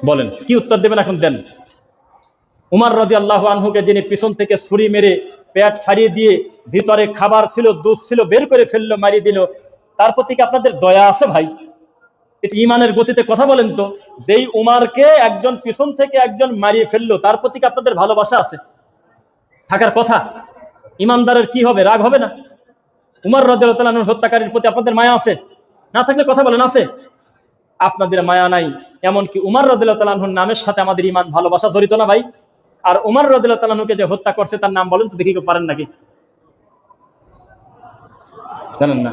বলেন কি উত্তর দেবেন এখন? দেন। উমর রাদিয়াল্লাহু আনহুকে যিনি পিছন থেকে ছুরি মেরে পেট ফাড়িয়ে দিয়ে ভিতরে খাবার ছিল, দুধ ছিল, বের করে ফেললো, মারিয়ে দিল, তার প্রতি কি আপনাদের দয়া আছে ভাই? এটা ইমানের গতিতে কথা বলেন তো। যেই উমারকে একজন পিছন থেকে একজন মারিয়ে ফেললো, তার প্রতি কি আপনাদের ভালোবাসা আছে? থাকার কথা। ইমানদারের কি হবে? রাগ হবে না? উমর রাদিয়াল্লাহু তাআলা আনহু হত্যাকারীর প্রতি আপনাদের মায়া আছে? না থাকলে কথা বলেন, আছে? আপনাদের মায়া নাই। এমনকি উমর রাদিয়াল্লাহু তাআলা আনহুর নামের সাথে আমাদের ইমান, ভালোবাসা জড়িত না ভাই? আর উমর রাদিয়াল্লাহু তাআলা আনহুকে যে হত্যা করছে তার নাম বলেন তো দেখি, কেউ পারেন নাকি? জানেন না?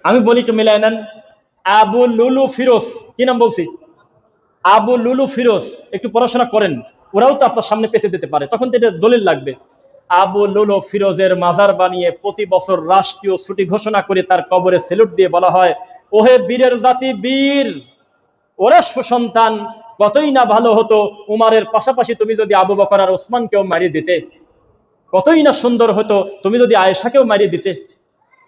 আমি বলি, একটু মিলাই নেন। আবু লুলু ফিরোজ। কি নাম বলছি? আবু লুলু ফিরোজ। একটু পড়াশোনা করেন, ওরাও তো আপনার সামনে পেছে দিতে পারে, তখন তো এটা দলিল লাগবে। আবু লুলু ফিরোজের মাজার বানিয়ে প্রতি বছর রাষ্ট্রীয় ছুটি ঘোষণা করে তার কবরে সেলুট দিয়ে বলা হয়, ওহে বীরের জাতি বীর, ওরা সুসন্তান, কতই না ভালো হতো উমারের পাশাপাশি তুমি যদি আবু বকর আর ওসমানকেও মারিয়ে দিতে। কতই না সুন্দর হতো তুমি যদি আয়েশাকেও মারিয়ে দিতে।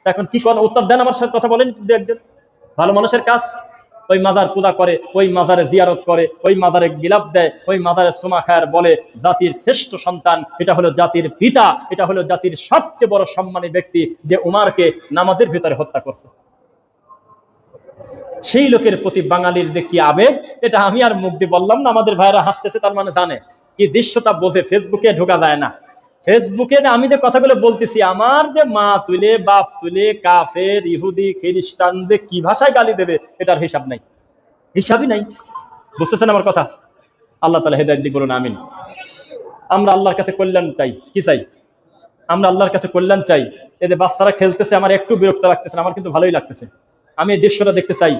এখন কি কোন উত্তর দেন আমার সাথে কথা বলেন একজন। ভালো মানুষের কাজ ওই মাজার পূজা করে, ওই মাজারে জিয়ারত করে, ওই মাজারে গিলাপ দেয়, ওই মাজারে সোমা খায়ার বলে জাতির শ্রেষ্ঠ সন্তান, এটা হলো জাতির পিতা, এটা হলো জাতির সবচেয়ে বড় সম্মানী ব্যক্তি যে উমারকে নামাজের ভিতরে হত্যা করছে। সেই লোকের প্রতি বাঙালির যে কি আবেগ, এটা আমি আর মুখ দিয়ে বললাম না, আমাদের ভাইরা হাসতেছে, তার মানে জানে কি দৃশ্যটা বোঝে। ফেসবুকে ঢোকা যায় না। ফেসবুকে আমি যে কথাগুলো বলতেছি, আমার যে মা তুলে বাপ তুলে কাফের ইহুদি খ্রিস্টানদের কি ভাষায় গালি দেবে এটার হিসাব নাই, হিসাবই নাই। বুঝতেছেন আমার কথা? আল্লাহ তাআলা হেদায়েত দিক, বলুন আমিন। আমরা আল্লাহর কাছে কল্যাণ চাই। কি চাই? আমরা আল্লাহর কাছে কল্যাণ চাই। এই যে বাচ্চারা খেলতেছে, আমার একটু বিরক্ত লাগতেছে, আমার কিন্তু ভালোই লাগতেছে। আমি এই দৃশ্যটা দেখতে চাই।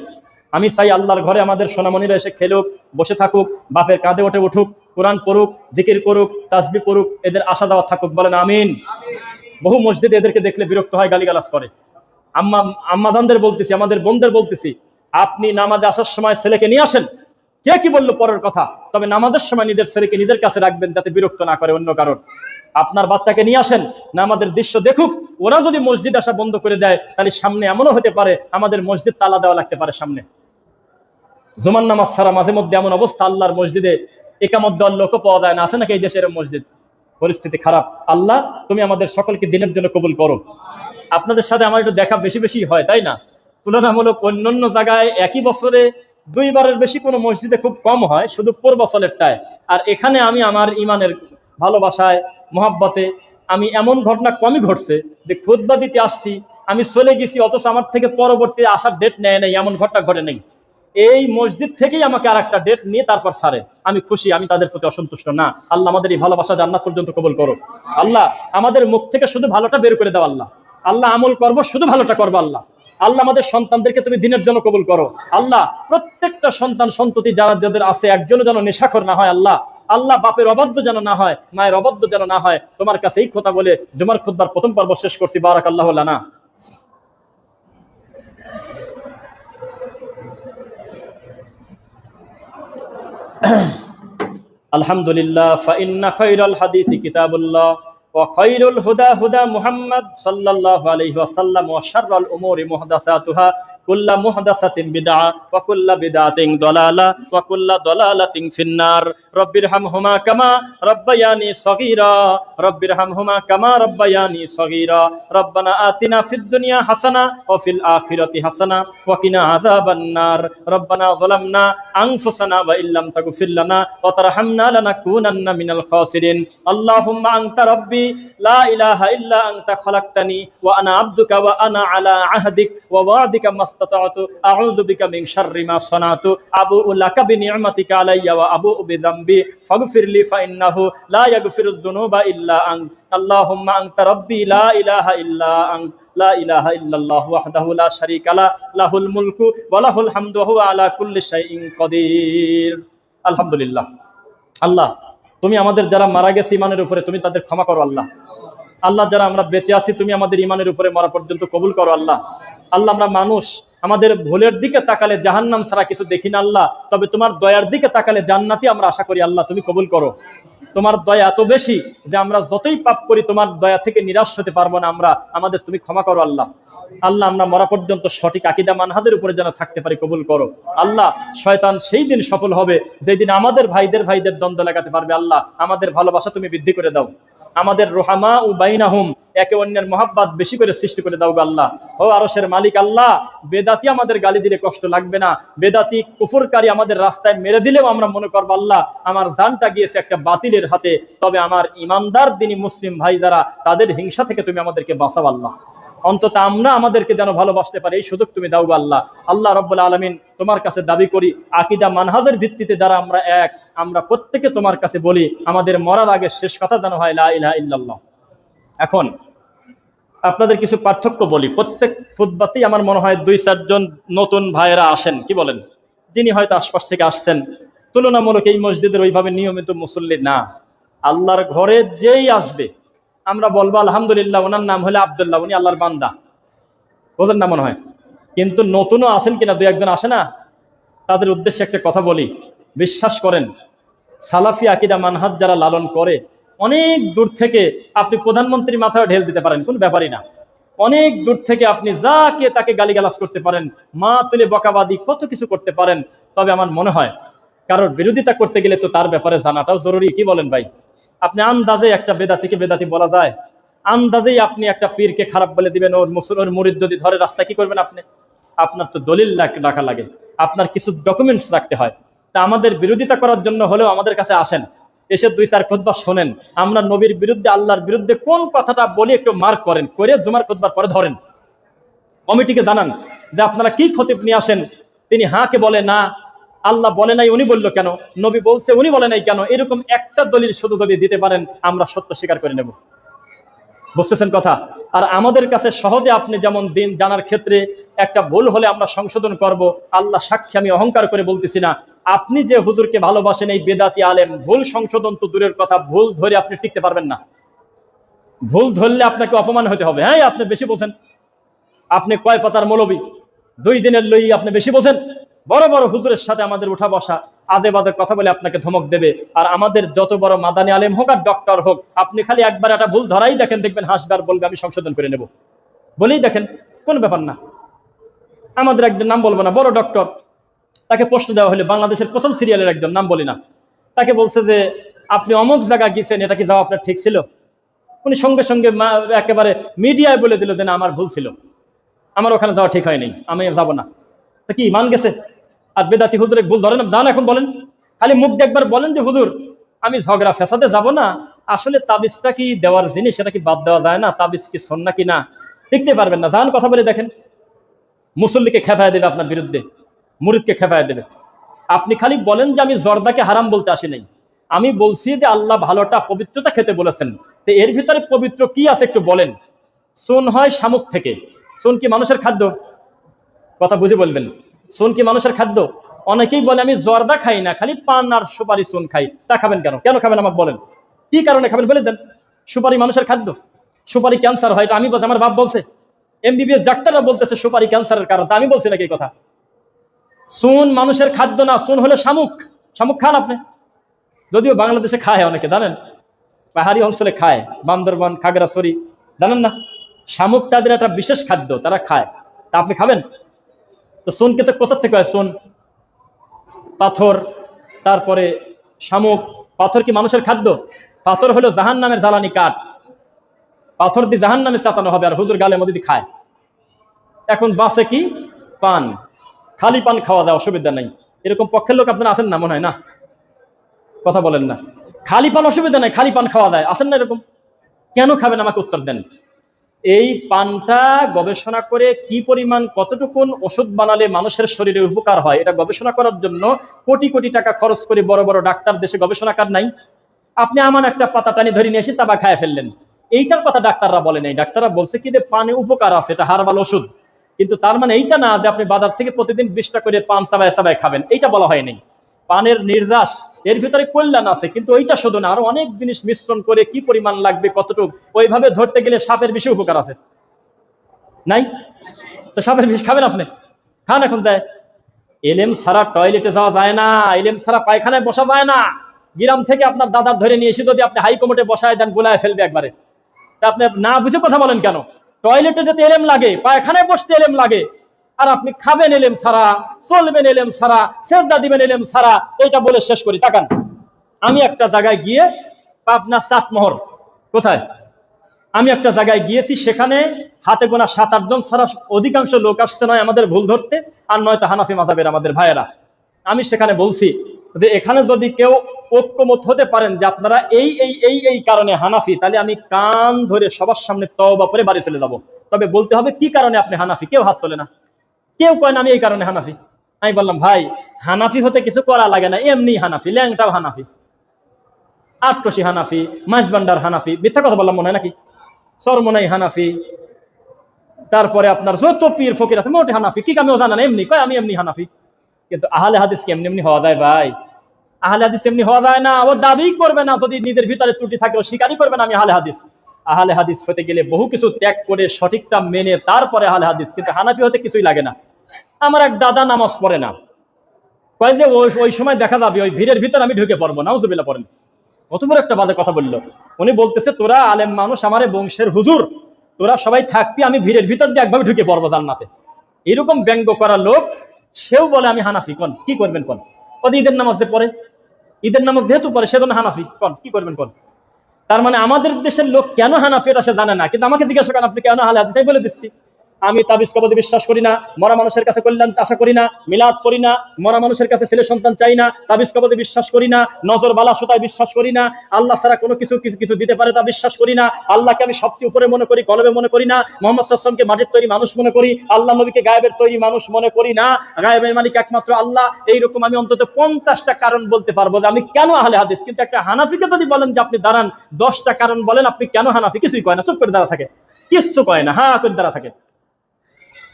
আমি চাই আল্লাহর ঘরে আমাদের সোনামণিরা এসে খেলুক, বসে থাকুক, বাপের কাঁধে উঠে উঠুক, কোরআন পড়ুক, জিকির করুক, তাসবিহ করুক, এদের আশা দেওয়া থাকুক, বলেন আমিন। বহু মসজিদে এদেরকে দেখলে বিরক্ত হয়, গালিগালাজ করে। আম্মাজানদের বলতেছি, আমাদের বোনদের বলতেছি, আপনি নামাজে আসার সময় ছেলেকে নিয়ে আসেন, কে কি বললো পরের কথা, তবে নামাজের সময় নিজের ছেলেকে নিজের কাছে রাখবেন, যাতে বিরক্ত না করে অন্য কারণ। আপনার বাচ্চাকে নিয়ে আসেন, নামাজের দৃশ্য দেখুক। ওরা যদি মসজিদ আসা বন্ধ করে দেয়, তাহলে সামনে এমনও হতে পারে আমাদের মসজিদ তালা দেওয়া লাগতে পারে সামনে। জুমার নামাজ ছাড়া মাঝে মধ্যে এমন অবস্থা, আল্লাহর মসজিদে একামত দেওয়ার লোকও পাওয়া যায় না। আছে নাকি এই দেশের মসজিদ? পরিস্থিতি খারাপ। আল্লাহ তুমি আমাদের সকলকে দিনের জন্য কবুল করো। আপনাদের সাথে আমার একটু দেখা বেশি বেশি হয়, তাই না? তুলনামূলক অন্যান্য জায়গায় একই বছরে 2 বারের বেশি কোনো মসজিদে খুব কম হয়, শুধু পূর্বচলেরটায়। আর এখানে আমি আমার ইমানের ভালোবাসায়, মহাব্বতে, আমি এমন ঘটনা কমই ঘটছে যে খুতবা দিতে আসছি, আমি চলে গেছি, অথচ আমার থেকে পরবর্তী আসার ডেট নেয় নাই, এমন ঘটনা ঘটে নেই। এই মসজিদ থেকেই আমাকে আর একটা ডেট নিয়ে তারপর ছাড়ে। আমি খুশি, আমি তাদের প্রতি অসন্তুষ্ট না। আল্লাহ আমাদের এই ভালোবাসা জান্নাত পর্যন্ত কবুল করো। আল্লাহ আমাদের মুখ থেকে শুধু ভালোটা বের করে দাও। আল্লাহ আল্লাহ আমল করবো, শুধু ভালোটা করবো। আল্লাহ আল্লাহ আমাদের সন্তানদেরকে তুমি দিনের জন্য কবুল করো। আল্লাহ প্রত্যেকটা সন্তান সন্ততি যারা যাদের আছে, একজনও যেন নেশাখোর না হয়। আল্লাহ আল্লাহ বাপের অবাধ্য যেন না হয়, মায়ের অবাধ্য যেন না হয়। তোমার কাছে এই কথা বলে জুমার খুতবার প্রথম পর্ব শেষ করছি। বারাকাল্লাহু লানা। আলহামদুলিল্লাহ, ফাইন্না খায়রাল হাদিসি কিতাবুল্লাহ ওয়া খায়রুল হুদা হুদা মুহাম্মদ সাল্লাল্লাহু আলাইহি ওয়াসাল্লাম ওয়া শাররাল উমুরি মুহদাসাতুহা কুল্লা মুহদাসাতিন বিদআ ওয়া কুল্লা বিদআতিন দালালা ওয়া কুল্লা দালালাতিন ফিন্নার। রব্বিরহামহুমা কামা রাব্বায়ানি সগীরা রব্বিরহামহুমা কামা রাব্বায়ানি সগীরা। রব্বানা আতিনা ফিদ দুনিয়া হাসানা ওয়া ফিল আখিরাতি হাসানা ওয়া কিনা আযাবান নার। রব্বানা যালামনা আনফুসানা ওয়া ইল্লাম তাগফির লানা ওয়া তারহামনা লানাকুনান্না মিনাল খাসিরিন। আল্লাহুম্মা আনতা রাব্বি লা ইলাহা ইল্লা আনতা খালাকতানি ওয়া আনা আবদুকা ওয়া আনা আলা আহদিক ওয়া ওয়া'দিকা মাসতাতা'তু আউযু বিকা মিন শাররি মা সানাতু আবুউ লাকা বিনি'মাতিকা আলাইয়া ওয়া আবুউ বিযামবি ফাগফিরলি ফাইন্নাহু লা ইয়াগফিরুদ দুনুবা ইল্লা আনত। আল্লাহুম্মা আনতা রাব্বি লা ইলাহা ইল্লা আনত লা ইলাহা ইল্লাল্লাহু ওয়াহদাহু লা শারীকা লাহু লাহুল মুলকু ওয়া লাহুল হামদু ওয়া হুয়া আলা কুল্লি শাইইন কাদির। আলহামদুলিল্লাহ। আল্লাহ তুমি আমাদের যারা মারা গেছে ইমানের উপরে, তুমি তাদের ক্ষমা করো। আল্লাহ আল্লাহ যারা আমরা বেঁচে আছি, তুমি আমাদের ইমানের উপরে মরা পর্যন্ত কবুল করো। আল্লাহ আল্লাহ আমরা মানুষ, আমাদের ভুলের দিকে তাকালে জাহান্নাম ছাড়া কিছু দেখি না। আল্লাহ তবে তোমার দয়ার দিকে তাকালে জান্নাতি আমরা আশা করি। আল্লাহ তুমি কবুল করো। তোমার দয়া এত বেশি যে আমরা যতই পাপ করি তোমার দয়া থেকে নিরাশ হতে পারবো না আমরা। আমাদের তুমি ক্ষমা করো। আল্লাহ আল্লাহ আমরা মরা পর্যন্ত সঠিক আকীদা মানহাজের উপরে যেন থাকতে পারি, কবুল করো। আল্লাহ শয়তান সেই দিন সফল হবে যেদিন আমাদের ভাইদের দ্বন্দ্ব লাগাতে পারবে। আল্লাহ আমাদের ভালোবাসা তুমি বৃদ্ধি করে দাও, আমাদের রোহামা ও বাইনাহুম একে অন্যের মহাব্বত বেশি করে সৃষ্টি করে দাও। আল্লাহ ও আরশের মালিক, আল্লাহ বেদাতি আমাদের গালি দিলে কষ্ট লাগবে না, বেদাতি কুফরকারী আমাদের রাস্তায় মেরে দিলেও আমরা মনে করবো আল্লাহ আমার জানটা গিয়েছে একটা বাতিলের হাতে, তবে আমার ইমানদার দিনী মুসলিম ভাই যারা, তাদের হিংসা থেকে তুমি আমাদেরকে বাঁচাও। আল্লাহ অন্তত আমরা আমাদেরকে যেন ভালোবাসতে পারি এই সুযোগ তুমি দাও। আল্লাহ আল্লাহ রাব্বুল আলামিন তোমার কাছে দাবি করি আকীদা মানহাজের ভিত্তিতে যারা আমরা এক, আমরা প্রত্যেকে তোমার কাছে বলি আমাদের মরার আগে শেষ কথা যেন হয় লা ইলাহা ইল্লাল্লাহ। এখন আপনাদের কিছু পার্থক্য বলি। প্রত্যেক খুতবাতেই আমার মনে হয় 2-4 জন নতুন ভাইয়েরা আসেন, কি বলেন, যিনি হয়তো আশপাশ থেকে আসছেন, তুলনামূলক এই মসজিদের ওইভাবে নিয়মিত মুসল্লি না। আল্লাহর ঘরে যেই আসবে আমরা বলবো আলহামদুলিল্লাহ, ওনার নাম হলো আব্দুল্লাহ, উনি আল্লাহর বান্দা, বোঝেন না মনে হয়। কিন্তু নতুনও আসেন কিনা, 2-1 জন আসে না, তাদের উদ্দেশ্যে একটা কথা বলি। বিশ্বাস করেন সালাফি আকীদা মানহাজ যারা লালন করে অনেক দূর থেকে আপনি প্রধানমন্ত্রীর মাথায় ঢেল দিতে পারেন, কোনো ব্যাপারই না। অনেক দূর থেকে আপনি যাকে তাকে গালিগালাজ করতে পারেন, মা তুলে বকাবাদি কত কিছু করতে পারেন। তবে আমার মনে হয় কারোর বিরোধিতা করতে গেলে তো তার ব্যাপারে জানাটাও জরুরি, কি বলেন ভাই? আপনি আন্দাজে একটা বেদাতিকে বেদাতি বলা যায়? আন্দাজেই আপনি একটা পীরকে খারাপ বলে দিবেন, ওর মুরিদ যদি ধরে রাস্তা, কি করবেন আপনি? আপনার তো দলিল রাখা লাগে, আপনার কিছু ডকুমেন্টস রাখতে হয়। তা আমাদের বিরোধিতা করার জন্য হলেও আমাদের কাছে আসেন, এসে 2-4 খুতবা শোনেন, আমরা নবীর বিরুদ্ধে আল্লাহর বিরুদ্ধে কোন কথাটা বলি একটু মার্ক করেন, করে জুমার খুতবার পরে ধরেন, কমিটিকে জানান যে আপনারা কি খতিব নিয়ে আসেন। তিনি হাঁকে বলে না, আল্লাহ বলে নাই উনি বললো কেন, নবী বলছে উনি বলে নাই কেন, এরকম একটা দলিল শুধু যদি দিতে পারেন আমরা সত্য স্বীকার করে নেব। বুঝতেছেন কথা? আর আমাদের কাছে সহজে আপনি যেমন দিন জানার ক্ষেত্রে একটা ভুল হলে আমরা সংশোধন করব, আল্লাহ সাক্ষী আমি অহংকার করে বলতেছি না, আপনি যে হুজুরকে ভালোবাসেন এই বেদাতি আলেম, ভুল সংশোধন তো দূরের কথা, ভুল ধরে আপনি টিকতে পারবেন না। ভুল ধরলে আপনাকে অপমান হতে হবে। হ্যাঁ, আপনি বেশি বোঝেন, আপনি কয় পাতার মৌলবী, 2 দিনের লই আপনি বেশি বোঝেন। বড় বড় হুজুরের সাথে আমাদের উঠা বসা, আজে বাজে কথা বলে আপনাকে ধমক দেবে। আর আমাদের যত বড় মাদানী আলেম হোক আর ডক্টর হোক, আপনি খালি একবার একটা ভুল ধরাই দেখেন, দেখবেন হাসবার বলবে আমি সংশোধন করে নেব, বলেই দেখেন, কোন ব্যাপার না। আমাদের একজন, নাম বলবো না, বড় ডক্টর, তাকে প্রশ্ন দেওয়া হলে বাংলাদেশের প্রথম সিরিয়ালের একজন, নাম বলি না, তাকে বলছে যে আপনি অমুক জায়গা গিয়েছেন, এটা কি যাওয়া আপনার ঠিক ছিল? উনি সঙ্গে সঙ্গে একেবারে মিডিয়ায় বলে দিল যে না, আমার ভুল ছিল, আমার ওখানে যাওয়া ঠিক হয়নি, আমি যাবো না। তা কি মান গেছে? আর বেদাতি হুজুরে ভুল ধরেন, যান এখন বলেন, খালি মুখ দিয়ে একবার বলেন যে হুজুর আমি ঝগড়া ফেসাদে যাব না, আসলে তাবিজটা কি দেওয়ার জিনিস, সেটা কি বাদ দেওয়া যায় না, তাবিজ কি সন্না কি না, টিকতে পারবেন না। যান কথা বলে দেখেন, মুসল্লিকে খেপায় দেবে আপনার বিরুদ্ধে, মুরিদকে খেপায় দেবে। আপনি খালি বলেন যে আমি জর্দাকে হারাম বলতে আসি নাই, আমি বলছি যে আল্লাহ ভালোটা পবিত্রতা খেতে বলেছেন, তো এর ভিতরে পবিত্র কি আছে একটু বলেন। সুন হয় শামুক থেকে, সুন কি মানুষের খাদ্য? কথা বুঝে বলবেন, সুন কি মানুষের খাদ্য? অনেকেই বলে আমি জর্দা খাই না, খালি পান আর সুপারি সুন খাই। তা খাবেন কেন? কেন খাবেন আমাকে বলেন, কি কারণে খাবেন বলে দেন। সুপারি মানুষের খাদ্য, সুপারি ক্যান্সার হয়, এটা আমি বলছি, আমার বাপ বলছে, MBBS ডাক্তাররা বলতেছে সুপারি ক্যান্সারের কারণ, আমি বলছি নাকি এই কথা? সুন মানুষের খাদ্য না, সুন হলো শামুক। শামুক খান আপনি? যদিও বাংলাদেশে খায় অনেকে, জানেন, পাহাড়ি অঞ্চলে খায়, বান্দরবান, খাগড়াছড়ি, জানেন না? শামুক তাদের একটা বিশেষ খাদ্য, তারা খায়। তা আপনি খাবেন? তো সুনকে তো কোথা থেকে হয়? সুন, পাথর, তারপরে শামুক। পাথর কি মানুষের খাদ্য? পাথর হলো জাহান নামের জ্বালানি কাঠ, পাথর দিয়ে জাহান নামে চাতানো হবে, আর হুজুর গালের মধ্যে খায়। এখন বাসে কি? পান। খালি পান খাওয়া যায়, অসুবিধা নাই, এরকম পক্ষের লোক আপনারা আছেন না মনে হয়? না, কথা বলেন না। খালি পান অসুবিধা নাই, খালি পান খাওয়া যায়, আছেন না এরকম? কেন খাবেন আমাকে উত্তর দেন। এই পানটা গবেষণা করে কি পরিমাণ কতটুকুন ওষুধ বানালে মানুষের শরীরে উপকার হয়, এটা গবেষণা করার জন্য কোটি কোটি টাকা খরচ করে বড় বড় ডাক্তার দেশে গবেষণাকার নাই। আপনি আমার একটা পাতা টানি ধরে নিয়ে এসে চাবা খায় ফেললেন, এইটার কথা ডাক্তাররা বলে নাই। ডাক্তাররা বলছে কি যে পানে উপকার আছে, এটা হারবাল ওষুধ, কিন্তু তার মানে এইটা না যে আপনি বাজার থেকে প্রতিদিন 20টা করে পান চাবায় চাবায় খাবেন, এইটা বলা হয়নি। পানের নির্যাস, এর ভিতরে কল্যাণ আছে, কিন্তু ওইটা শুধু না, আরো অনেক জিনিস মিশ্রণ করে কি পরিমাণ লাগবে কতটুকু, ওইভাবে ধরতে গেলে সাপের বেশি উপকার আছে, নাই? তো সাপের বিষ খাবেন আপনি? খান এখন যায়। এলেম ছাড়া টয়লেটে যাওয়া যায় না, এলেম ছাড়া পায়খানায় বসা যায় না। গ্রাম থেকে আপনার দাদার ধরে নিয়ে এসে যদি আপনি হাইকোর্টে বসায় দেন, গোলায় ফেলবে একবারে। তা আপনি না বুঝে কথা বলেন কেন? টয়লেটে যেতে এলেম লাগে, পায়খানায় বসতে এলেম লাগে, আর আপনি খাবেন এলেম ছাড়া, চলবেন এলেম ছাড়া, সেজদা দিবেন এলেম ছাড়া। এইটা বলে শেষ করি, তাকান। আমি একটা জায়গায় গিয়ে, পাবনা চাটমোহর, কোথায়, আমি একটা জায়গায় গিয়েছি, সেখানে হাতে গোনা 7-8 জন ছাড়া অধিকাংশ লোক আসছে, নয় আমাদের ভুল ধরতে, আর নয়তো হানাফি মাযহাবের আমাদের ভাইয়েরা। আমি সেখানে বলছি যে এখানে যদি কেউ ঐক্যমত হতে পারেন যে আপনারা এই এই এই এই কারণে হানাফি, তাহলে আমি কান ধরে সবার সামনে তওবা করে বাড়ি চলে যাব। তবে বলতে হবে কি কারণে আপনি হানাফি। কেউ হাত তোলে না, কেউ কয় না আমি এই কারণে হানাফি। আমি বললাম ভাই, হানাফি হতে কিছু করা লাগে না, এমনি হানাফি, ল্যাংটাও হানাফি, আটকশি হানাফি, মাঝবান্ডার হানাফি, মিথ্যা কথা বললাম মনে হয় নাকি? চরমনাই হানাফি, তারপরে আপনার যত পীর ফকির আছে মোটে হানাফি। কি কামেও জানা না, এমনি কয় আমি এমনি হানাফি। কিন্তু আহলে হাদিস কি এমনি এমনি হওয়া যায় ভাই? আহলে হাদিস এমনি হওয়া যায় না। ও দাবি করবে না, যদি নিজের ভিতরে ত্রুটি থাকে ও স্বীকারই করবে না আমি আহলে হাদিস। আহলে হাদিস হতে গেলে বহু কিছু ত্যাগ করে সঠিকটা মেনে তারপরে আহলে হাদিস। কিন্তু হানাফি হতে কিছুই লাগে না। আমার এক দাদা নামাজ পড়ে না, কয় যে ওই সময় দেখা যাবে ওই ভিড়ের ভিতরে আমি ঢুকে পড়বো, নাউজুবিল্লাহ পড়েন। কত বড় একটা বাজে কথা বললো। উনি বলতেছে তোরা আলেম মানুষ, আমারে বংশের হুজুর, তোরা সবাই থাকবি, আমি ভিড়ের ভিতর দিয়ে একভাবে ঢুকে পড়বো জান্নাতে। এরকম ব্যঙ্গ করা লোক, সেও বলে আমি হানাফি। কোন কি করবেন? কোন ঈদের নামাজ যে পড়ে, ঈদের নামাজ যেহেতু পড়ে সেজন্য হানাফি। কোন কি করবেন? কোন তার মানে আমাদের দেশের লোক কেন হানাফি এটা সে জানে না, কিন্তু আমাকে জিজ্ঞাসা করেন আপনি কেন আহলে হাদিস, আমি বলে দিচ্ছি। আমি তাবিজ কবরে বিশ্বাস করি না, মরা মানুষের কাছে কল্যাণ আশা করি না, মিলাদ করি না, মরা মানুষের কাছে ছেলে সন্তান চাই না, তাবিজ কবরে বিশ্বাস করি না, নজর বালা সুতায় বিশ্বাস করি না, আল্লাহ ছাড়া কোনো কিছু কিছু কিছু দিতে পারে তা বিশ্বাস করি না, আল্লাহকে আমি সবচেয়ে উপরে মনে করি, কলবে মনে করি না, মোহাম্মদ সাল্লাল্লাহু আলাইহি ওয়াসাল্লামকে মাটির তৈরি মানুষ মনে করি, আল্লাহ নবীকে গায়েবের তৈরি মানুষ মনে করি না, গায়েবের মালিক একমাত্র আল্লাহ। এইরকম আমি অন্তত 50টা কারণ বলতে পারবো যে আমি কেন আহলে হাদিস। কিন্তু একটা হানাফিকে যদি বলেন যে আপনি দাঁড়ান 10টা কারণ বলেন আপনি কেন হানাফি, কিছুই কয় না, চুপ করে দাঁড়া থাকে, কিচ্ছু কয় না, হা করে দাঁড়া থাকে।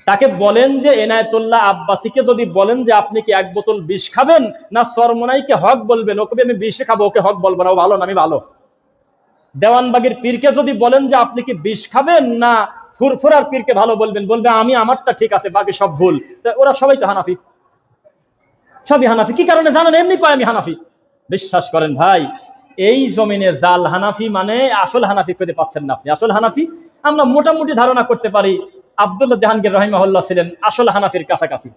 তাকে বলেন যে এনায়েতুল্লাহ আব্বাসীকে যদি বলেন যে আপনি কি এক বোতল বিষ খাবেন না চরমোনাইকে হক বলবেন, ওকে আমি বিষে খাবো, ওকে হক বলবো না, ও ভালো না আমি ভালো। দেওয়ানবাগের পীরকে যদি বলেন যে আপনি কি বিষ খাবেন না ফুরফুরার পীরকে ভালো বলবেন, বলবে আমি আমারটা ঠিক আছে বাকি সব ভুল। ওরা সবাই তো হানাফি, সবই হানাফি। কি কারণে জানেন? এমনি কয় আমি হানাফি। বিশ্বাস করেন ভাই, এই জমিনে জাল হানাফি মানে আসল হানাফি পেতে পাচ্ছেন না আপনি। আসল হানাফি আমরা মোটামুটি ধারণা করতে পারি আব্দুল্লাহ জাহাঙ্গীর রাহিমাহুল্লাহ ছিলেন আসল হানাফির কাছাকাছি।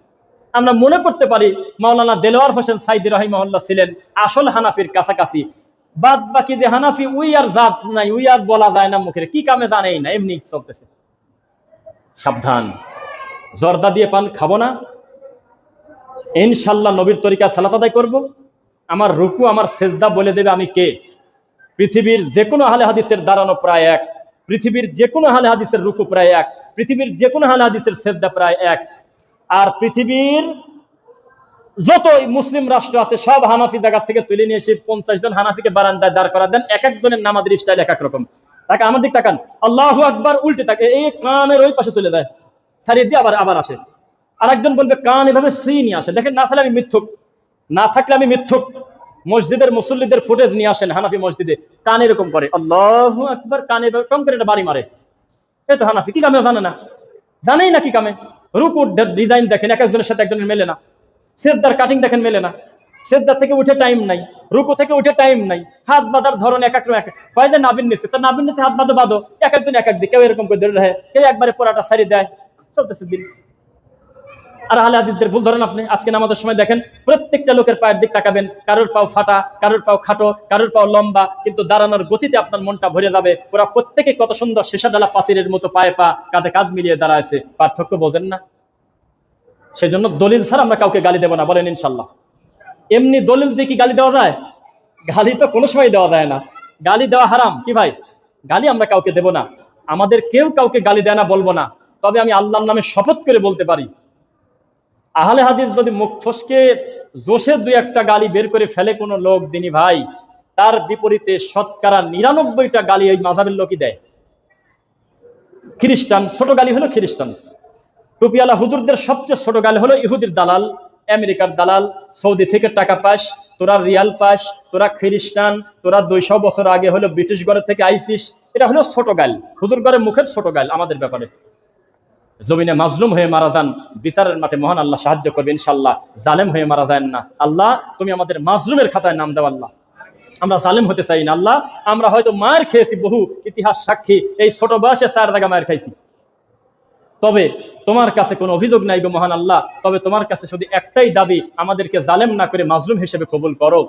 আমরা মনে করতে পারি মাওলানা দেলোয়ার হোসেন সাইদি রাহিমাহুল্লাহ ছিলেন আসল হানাফির কাছাকাছি। বাদ বাকি যে হানাফি উই আর জাত নাই, উই আর বলা যায় না মুখের, কি কামে জানেই না, এমনি চলতেছে। সাবধান, জর্দা দিয়ে পান খাবো না, ইনশাল্লাহ নবীর তরিকা সালাত আদায় করবো, আমার রুকু আমার সেজদা বলে দেবে আমি কে। পৃথিবীর যে কোনো আহলে হাদিসের দাঁড়ানো প্রায় এক, পৃথিবীর যে কোনো আহলে হাদিসের রুকু প্রায় এক, পৃথিবীর যে কোনো আহলে হাদিসের সেজদা প্রায় এক। আর পৃথিবীর যত মুসলিম রাষ্ট্র আছে সব হানাফি জায়গা থেকে তুলে নিয়ে এসে 50 জন হানাফিকে বারান্দায় দাঁড় করা দেন, এক একজনের নামাজের স্টাইল এক এক রকম। তাকে আমার দিক তাকান, আল্লাহু আকবার উল্টে থাকে, এই কানের ওই পাশে চলে যায়, ছাড়িয়ে দিয়ে আবার আবার আসে। আর একজন বলবে কান এভাবে শুয়ে নিয়ে আসে, দেখেন না থাকলে আমি মিথ্যুক, না থাকলে আমি মিথ্যুক। মসজিদের মুসল্লিদের ফুটেজ নিয়ে আসেন হানাফি মসজিদে, কান এরকম করে আল্লাহু আকবার, কানে কম করে এটা বাড়ি মারে। এই তো হানাফি, কি কামে জানে না, জানেই না কি কামে। রুকুর ডিজাইন দেখেন এক একজনের সাথে একজনের মেলে না, সেজদার কাটিং দেখেন মেলে না, সেজদার থেকে উঠে টাইম নাই, রুকু থেকে উঠে টাইম নাই, হাত বাঁধার ধরন এক এক এক, কয় যে নাবিন নিচ্ছে, তার নাবিন নিচ্ছে হাত বাঁধো বাঁধো, এক একজন এক এক দিক, কেউ এরকম করে ধরে রাখে, কেউ একবারে পোড়াটা সারি দেয়, চলতেছে দিন। আর আহলে হাদিসদের ভুল ধরেন আপনি। আজকে নামাজের সময় দেখেন প্রত্যেকটা লোকের পায়ের দিক তাকাবেন, কারোর পাও ফাটা, কারোর পাও খাটো, কারোর পাও লম্বা, কিন্তু দাঁড়ানোর গতিতে আপনার মনটা ভরে যাবে। ওরা প্রত্যেকে কত সুন্দর শেষাডালা পাচিরের মতো পায়ে পা কাঁধে কাঁধ মিলিয়ে দাঁড়াইছে, পার্থক্য বোঝেন না। সেই জন্য দলিল ছাড়া আমরা কাউকে গালি দেবো না, বলেন ইনশাল্লাহ। এমনি দলিল দিয়ে কি গালি দেওয়া যায়? গালি তো কোনো সময় দেওয়া যায় না, গালি দেওয়া হারাম। কি ভাই, গালি আমরা কাউকে দেব না, আমাদের কেউ কাউকে গালি দেয় না, বলবো না। তবে আমি আল্লাহর নামে শপথ করে বলতে পারি, আহলে হাদিস যদি মুখ ফসকে জোশের 2-1টা গালি বের করে ফেলে কোনো লোক দিনী ভাই, তার বিপরীতে শতকরা 99টা গালি ওই মাযহাবের লোকই দেয়। খ্রিস্টান, ছোট গালি হলো খ্রিস্টান। টুপিওয়ালা হুজুরদের সবচেয়ে ছোট গালি হলো ইহুদির দালাল, আমেরিকার দালাল, সৌদি থেকে টাকা পাস, তোরা রিয়াল পাস, তোরা খ্রিস্টান, তোরা 200 বছর আগে হলো ব্রিটিশ ঘরের থেকে আইসিস। এটা হলো ছোট গাল, হুজুর ঘরের মুখের ছোট গাল আমাদের ব্যাপারে। জমিনে মাজলুম হয়ে মারা যান, বিচারের মাঠে মহান আল্লাহ সাহায্য করবে ইনশাল্লাহ। জালেম হয়ে মারা যায় না, আল্লাহ তুমি আমাদের মাজলুমের খাতায় নাম দাও আল্লাহ। আমরা জালেম হতে চাই না আল্লাহ। আমরা হয়তো মায়ের খেয়েছি, বহু ইতিহাস সাক্ষী, এই ছোট বয়সে 4 জায়গা মায়ের খাইছি, তবে তোমার কাছে কোনো অভিযোগ নাই গো মহান আল্লাহ। তবে তোমার কাছে শুধু একটাই দাবি, আমাদেরকে জালেম না করে মাজলুম হিসেবে কবুল করো।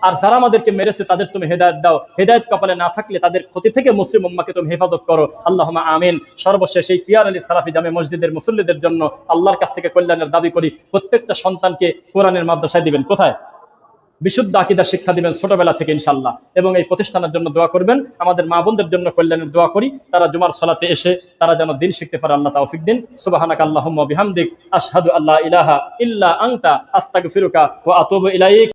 আর যারা আমাদেরকে মেরেছে তাদের তুমি হেদায়েত দাও, হেদায়েত কপালে না থাকলে তাদের ক্ষতি থেকে মুসলিম উম্মাহকে তুমি হেফাজত করো, আল্লাহুম্মা আমিন। সর্বশেষ এই পিয়ার আলী সালাফি জামে মসজিদের মুসল্লিদের জন্য আল্লাহর কাছ থেকে কল্যাণের দাবি করি, প্রত্যেকটা সন্তানকে কোরআনের মাদ্রাসায় দিবেন, কোথায় বিশুদ্ধ আকীদা শিক্ষা দিবেন ছোটবেলা থেকে ইনশাআল্লাহ। এবং এই প্রতিষ্ঠানের জন্য দোয়া করবেন, আমাদের মা বোনদের জন্য কল্যাণের দোয়া করি, তারা জুমার সালাতে এসে তারা যেন দিন শিখতে পারে, আল্লাহ তৌফিক দিন। সুবহানাকা আল্লাহুম্মা বিহামদিক আশহাদু আল্লা ইলাহা ইল্লা আনতা আস্তাগফিরুকা ওয়া আতুবু ইলাইক।